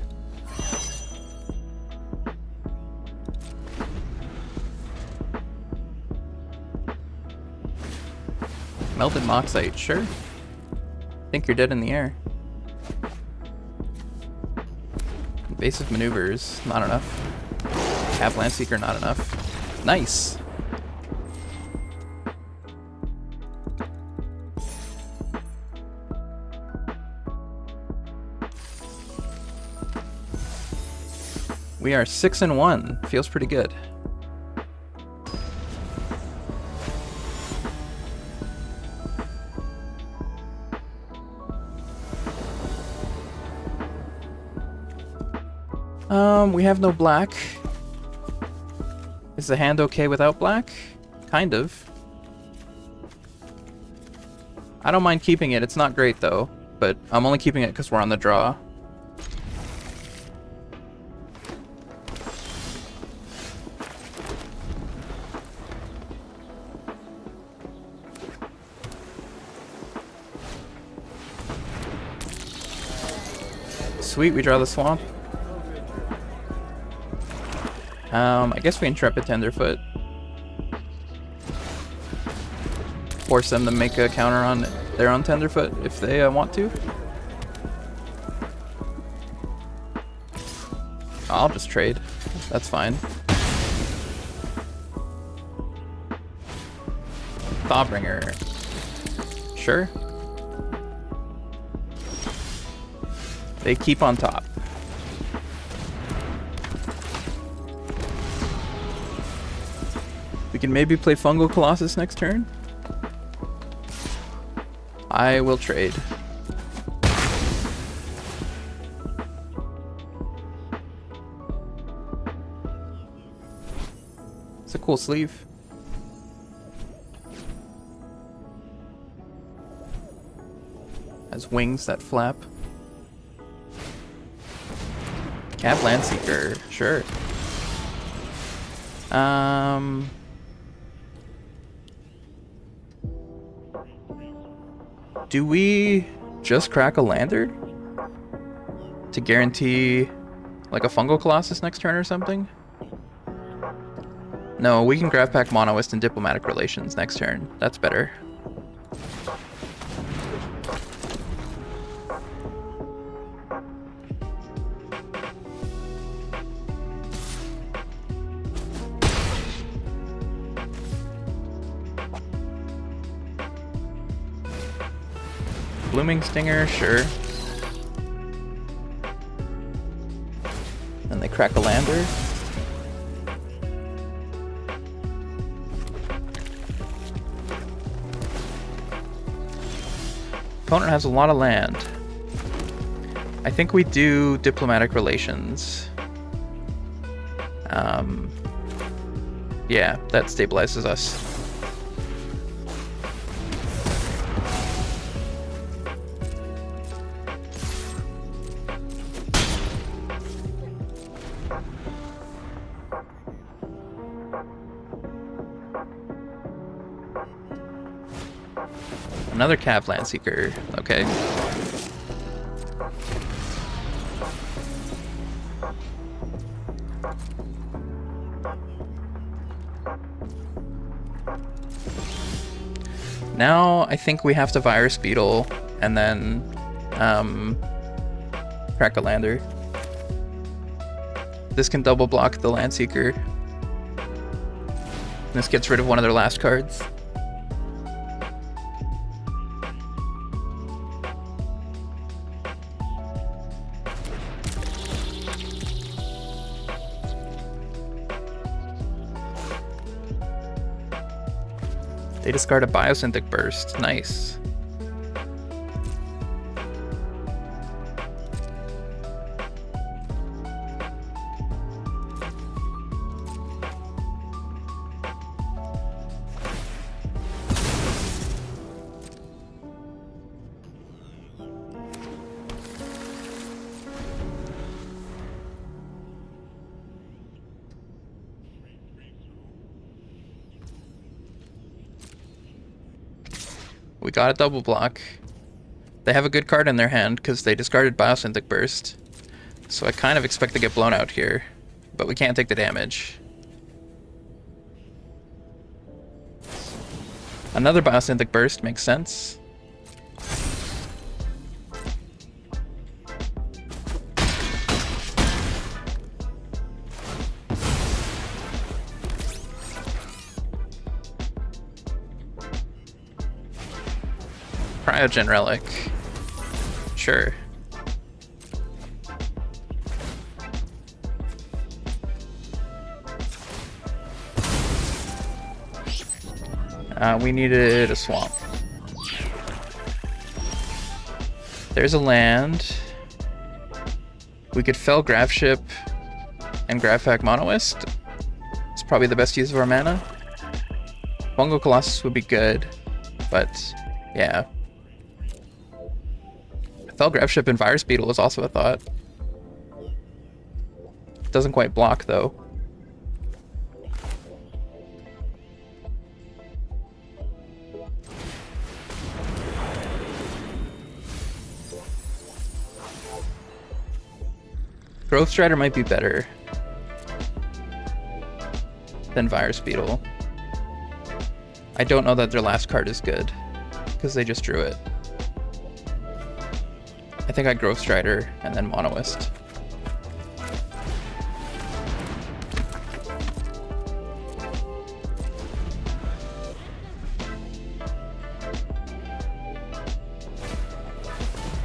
Melted Moxite, sure. Think you're dead in the air. Invasive Maneuvers, not enough. Capland Seeker, not enough. Nice! We are 6-1. Feels pretty good. We have no black. Is the hand okay without black? Kind of. I don't mind keeping it. It's not great though, but I'm only keeping it because we're on the draw. Sweet, we draw the swamp. I guess we Intrepid Tenderfoot. Force them to make a counter on their own Tenderfoot if they want to. I'll just trade. That's fine. Thawbringer. Sure. They keep on top. We can maybe play Fungal Colossus next turn. I will trade. It's a cool sleeve. Has wings that flap. Cav Landseeker, sure. Do we just crack a Lander to guarantee like a Fungal Colossus next turn or something? No, we can Graph Pack Monoist and Diplomatic Relations next turn. That's better. Blooming Stinger, sure. Then they crack a Lander. Opponent has a lot of land. I think we do Diplomatic Relations. Yeah, that stabilizes us. Another Cav Landseeker. Okay. Now I think we have to Virus Beetle and then crack a Lander. This can double block the Landseeker. This gets rid of one of their last cards. They discard a Biosynthetic Burst. Nice. We got a double block. They have a good card in their hand because they discarded Biosynthetic Burst. So I kind of expect to get blown out here. But we can't take the damage. Another Biosynthetic Burst makes sense. Cryogen Relic. Sure. We needed a swamp. There's a land. We could fell Graph Ship and Graph Pack Monoist. It's probably the best use of our mana. Fungal Colossus would be good, but yeah. Fell Graph Ship and Virus Beetle is also a thought. Doesn't quite block though. Growth Strider might be better than Virus Beetle. I don't know that their last card is good because they just drew it. I think I'd Growth Strider and then Monoist.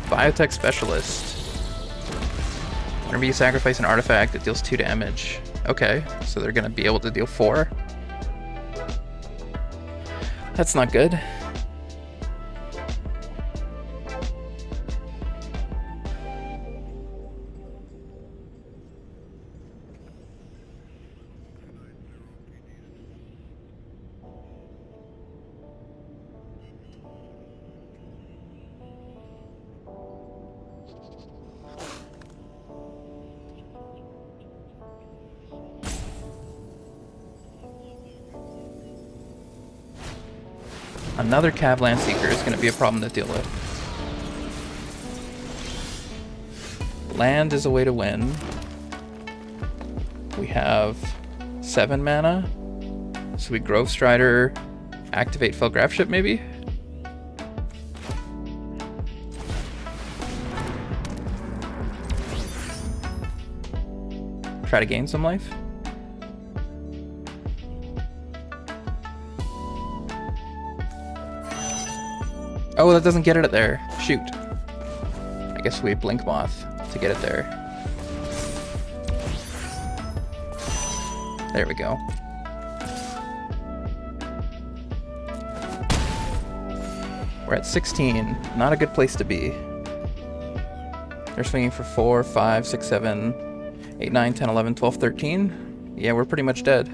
Biotech Specialist. Whenever you sacrifice an artifact, it deals 2 damage. Okay, so they're gonna be able to deal 4. That's not good. Another Cavlan Seeker is going to be a problem to deal with. Land is a way to win. We have 7 mana. So we Grove Strider, activate Felgraf Ship maybe? Try to gain some life. Oh, that doesn't get it there. Shoot. I guess we Blink Moth to get it there. There we go. We're at 16. Not a good place to be. They're swinging for 4, 5, 6, 7, 8, 9, 10, 11, 12, 13. Yeah, we're pretty much dead.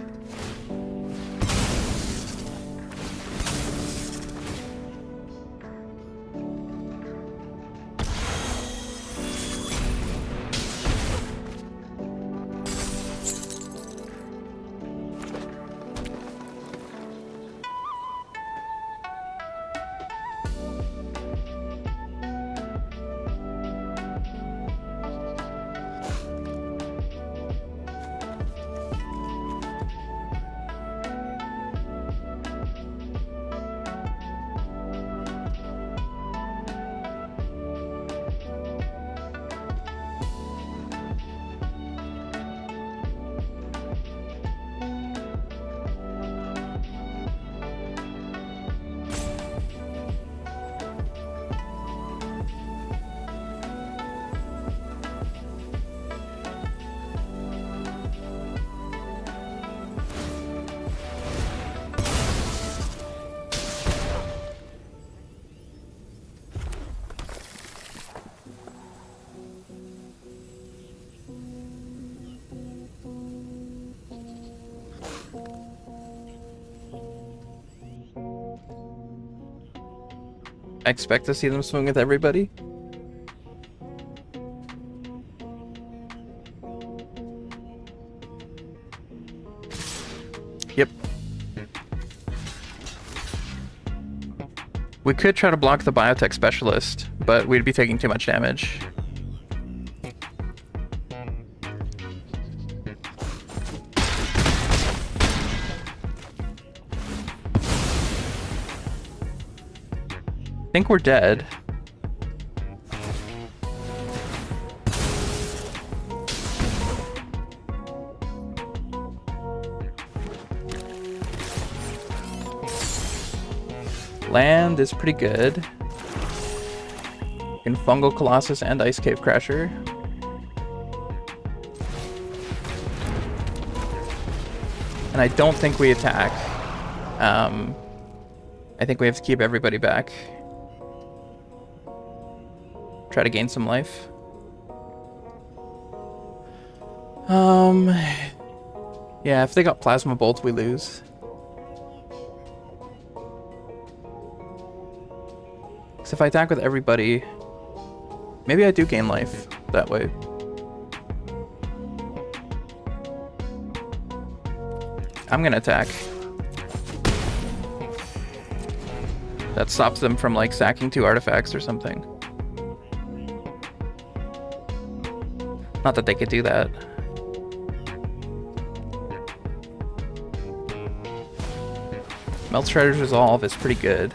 I expect to see them swing with everybody. Yep. We could try to block the Biotech Specialist, but we'd be taking too much damage. I think we're dead. Land is pretty good. In Fungal Colossus and Ice Cave Crasher. And I don't think we attack. I think we have to keep everybody back. Try to gain some life. Yeah, if they got Plasma Bolt, we lose. Because if I attack with everybody, maybe I do gain life that way. I'm gonna attack. That stops them from like sacking 2 artifacts or something. Not that they could do that. Melt Shredder's Resolve is pretty good.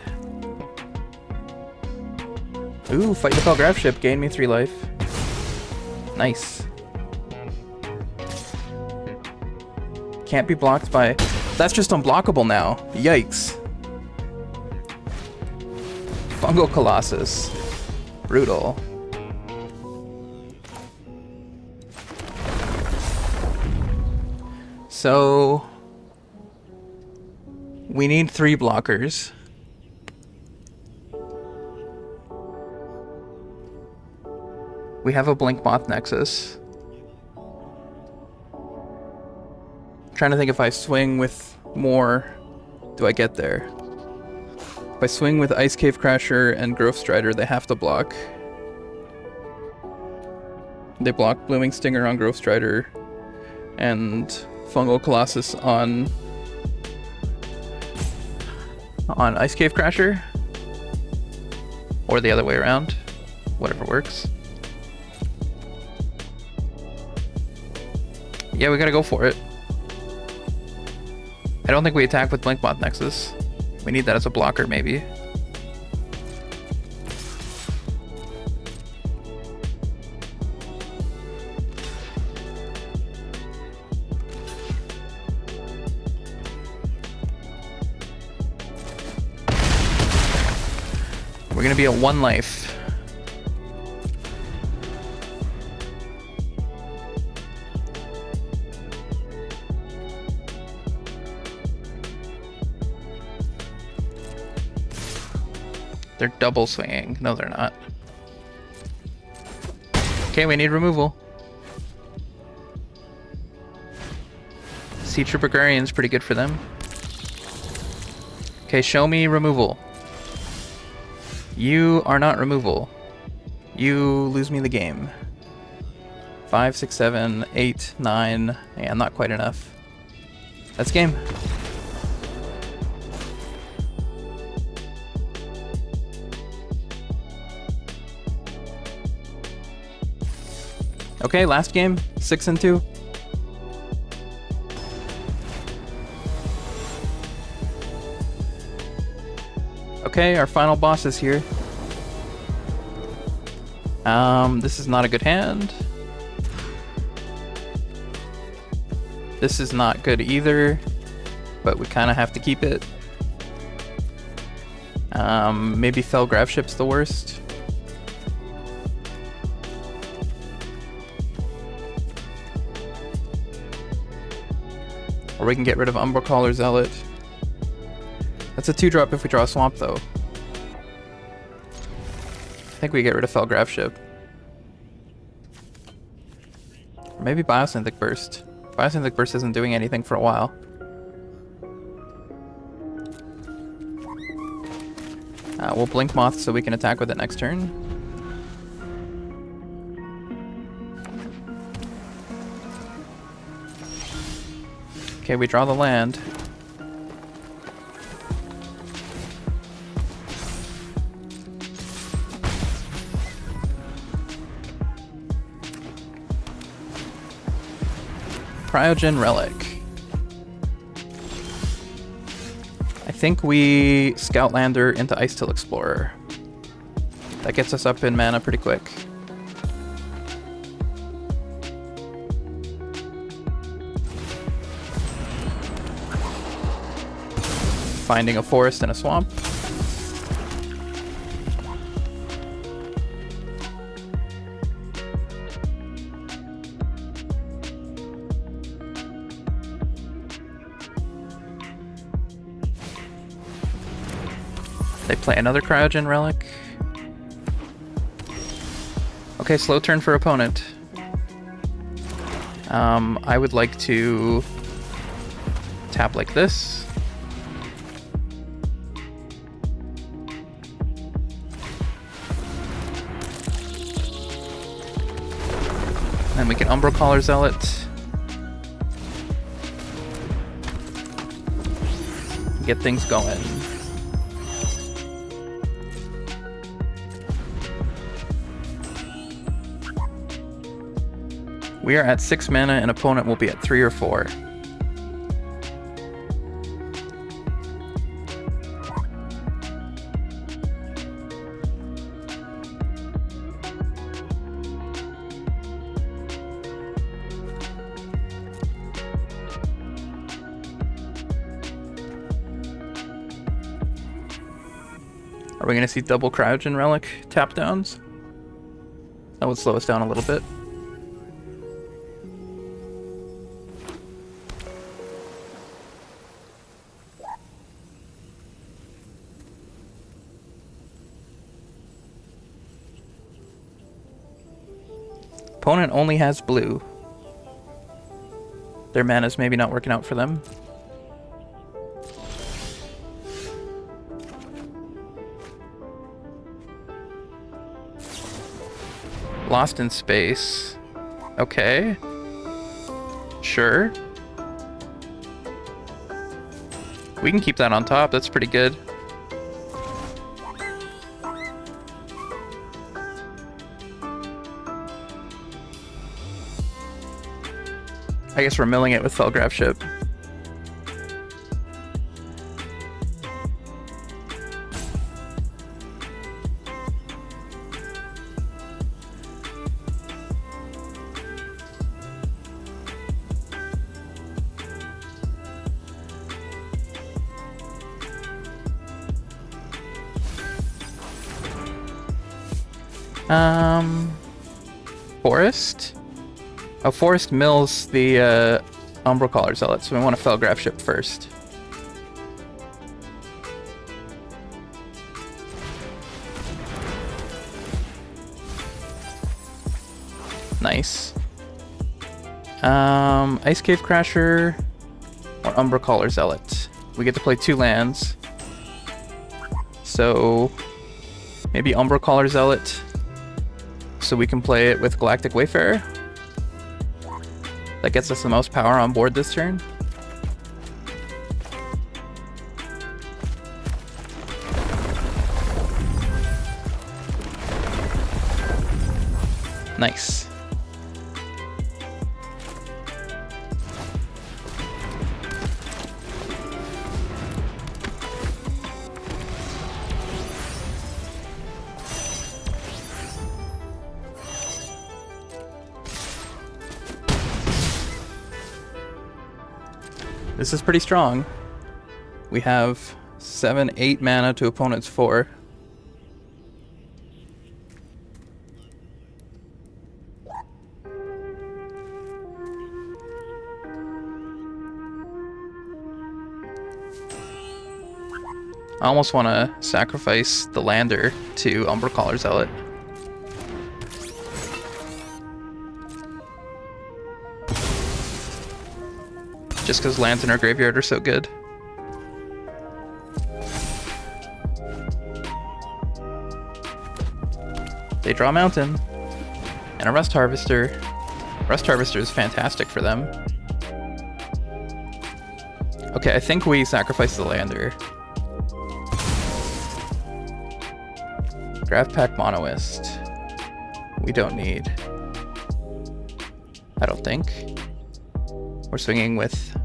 Ooh, fight the Felgraf Ship, gain me 3 life. Nice. Can't be blocked by... That's just unblockable now. Yikes. Fungal Colossus. Brutal. So we need 3 blockers. We have a Blink Moth Nexus. I'm trying to think if I swing with more, do I get there? If I swing with Ice Cave Crasher and Growth Strider, they have to block. They block Blooming Stinger on Growth Strider and Fungal Colossus on Ice Cave Crasher. Or the other way around. Whatever works. Yeah, we gotta go for it. I don't think we attack with Blink Moth Nexus. We need that as a blocker, maybe. We're gonna be at 1 life. They're double swinging. No, they're not. Okay, we need removal. Sea Trooper Guardian's pretty good for them. Okay, show me removal. You are not removal. You lose me the game. 5, 6, 7, 8, 9. Yeah, not quite enough. That's game. Okay, last game, 6 and 2. Okay, our final boss is here. This is not a good hand. This is not good either, but we kind of have to keep it. Maybe Fell Graveship's the worst. Or we can get rid of Umbral Zealot. That's a 2-drop if we draw a swamp, though. I think we get rid of Fell Graveship. Or maybe Biosynthic Burst. Biosynthic Burst isn't doing anything for a while. We'll Blink Moth so we can attack with it next turn. Okay, we draw the land. Cryogen Relic. I think we Scoutlander into Icetill Explorer. That gets us up in mana pretty quick. Finding a forest and a swamp. They play another Cryogen Relic. Okay, slow turn for opponent. I would like to tap like this. Then we can Umbral Zealot. Get things going. We are at 6 mana and opponent will be at 3 or 4. Are we going to see double Cryogen Relic tap downs? That would slow us down a little bit. Opponent only has blue. Their mana's maybe not working out for them. Lost in space. Okay. Sure. We can keep that on top. That's pretty good. I guess we're milling it with Felgraf Ship. Forest? Oh, Forest mills the Umbral Zealot, so we want a Felgraf Ship first. Nice. Ice Cave Crasher or Umbral Zealot. We get to play 2 lands. So maybe Umbral Zealot, so we can play it with Galactic Wayfarer. That gets us the most power on board this turn. Nice. This is pretty strong. We have 7, 8 mana to opponent's 4. I almost want to sacrifice the lander to Umbral Zealot. Just because lands in our graveyard are so good. They draw a Mountain and a Rust Harvester. Rust Harvester is fantastic for them. Okay, I think we sacrifice the lander. Gravepack Monoist. We don't need. I don't think. We're swinging with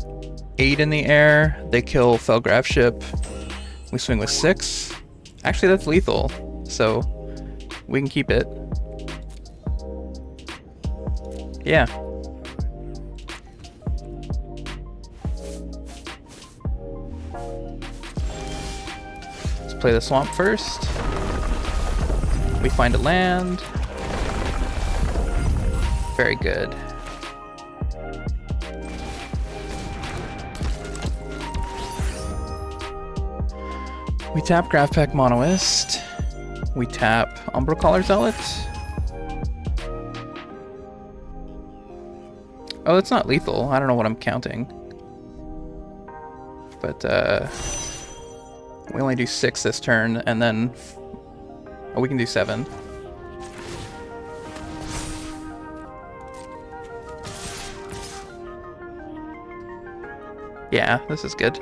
8 in the air. They kill Felgraf Ship. We swing with 6. Actually, that's lethal, so we can keep it. Yeah. Let's play the swamp first. We find a land. Very good. We tap Gravepack Monoist. We tap Umbral Zealot. Oh, it's not lethal. I don't know what I'm counting. But, we only do 6 this turn, and then... Oh, we can do 7. Yeah, this is good.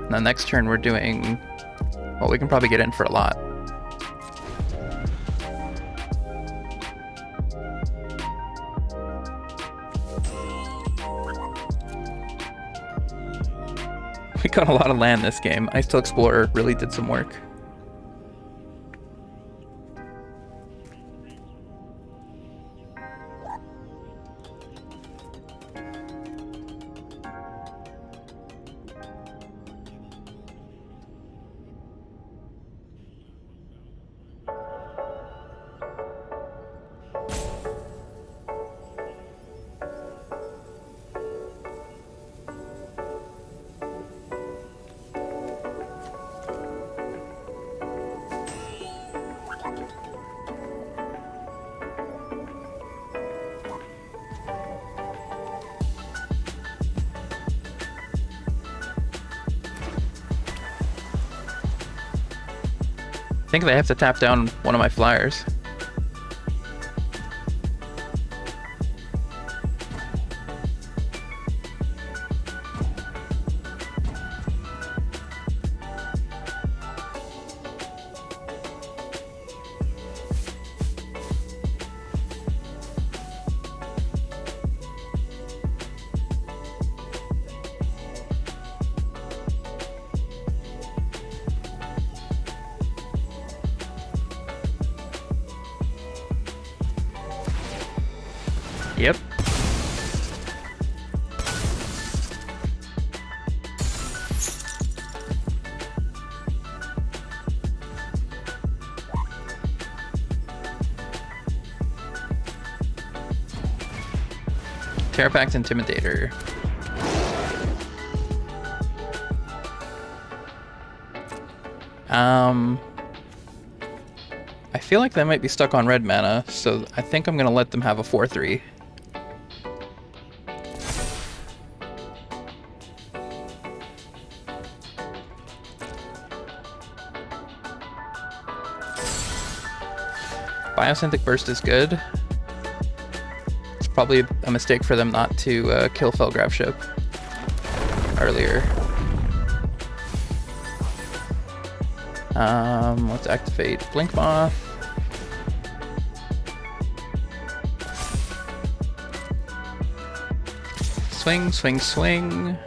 And the next turn we're doing... Well, we can probably get in for a lot. We got a lot of land this game. Icetill Explorer really did some work. think they have to tap down one of my flyers. Yep. Terrapax Intimidator. I feel like they might be stuck on red mana, so I think I'm gonna let them have a 4/3. Biosynthetic Burst is good. It's probably a mistake for them not to kill Felgraf Ship earlier. Let's activate Blinkmoth. Swing, swing, swing.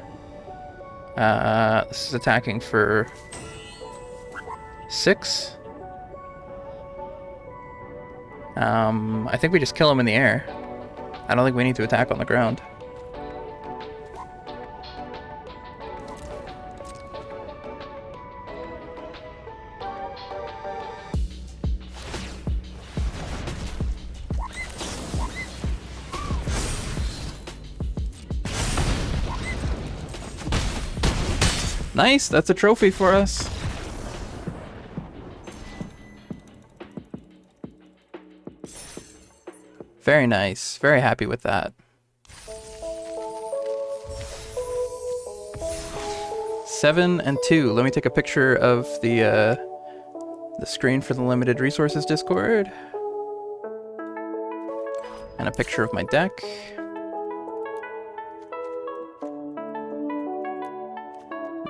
This is attacking for 6. I think we just kill him in the air. I don't think we need to attack on the ground. Nice, that's a trophy for us. Very nice, very happy with that. 7 and 2. Let me take a picture of the screen for the Limited Resources Discord. And a picture of my deck.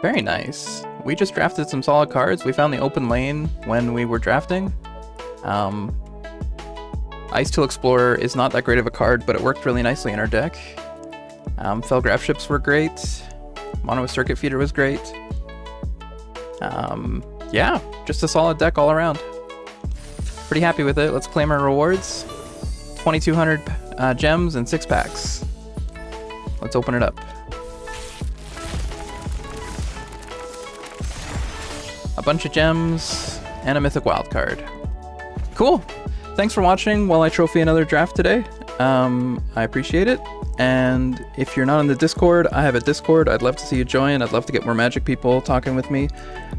Very nice. We just drafted some solid cards. We found the open lane when we were drafting. Ice Tool Explorer is not that great of a card, but it worked really nicely in our deck. Felgraf Ships were great. Mono Circuit Feeder was great. Yeah, just a solid deck all around. Pretty happy with it. Let's claim our rewards. 2,200 gems and 6 packs. Let's open it up. A bunch of gems and a mythic wild card. Cool. Thanks for watching while I trophy another draft today. I appreciate it. And if you're not in the Discord, I have a Discord. I'd love to see you join. I'd love to get more Magic people talking with me.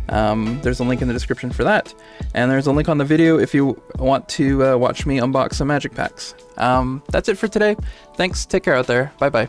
There's a link in the description for that. And there's a link on the video if you want to watch me unbox some Magic packs. That's it for today. Thanks. Take care out there. Bye-bye.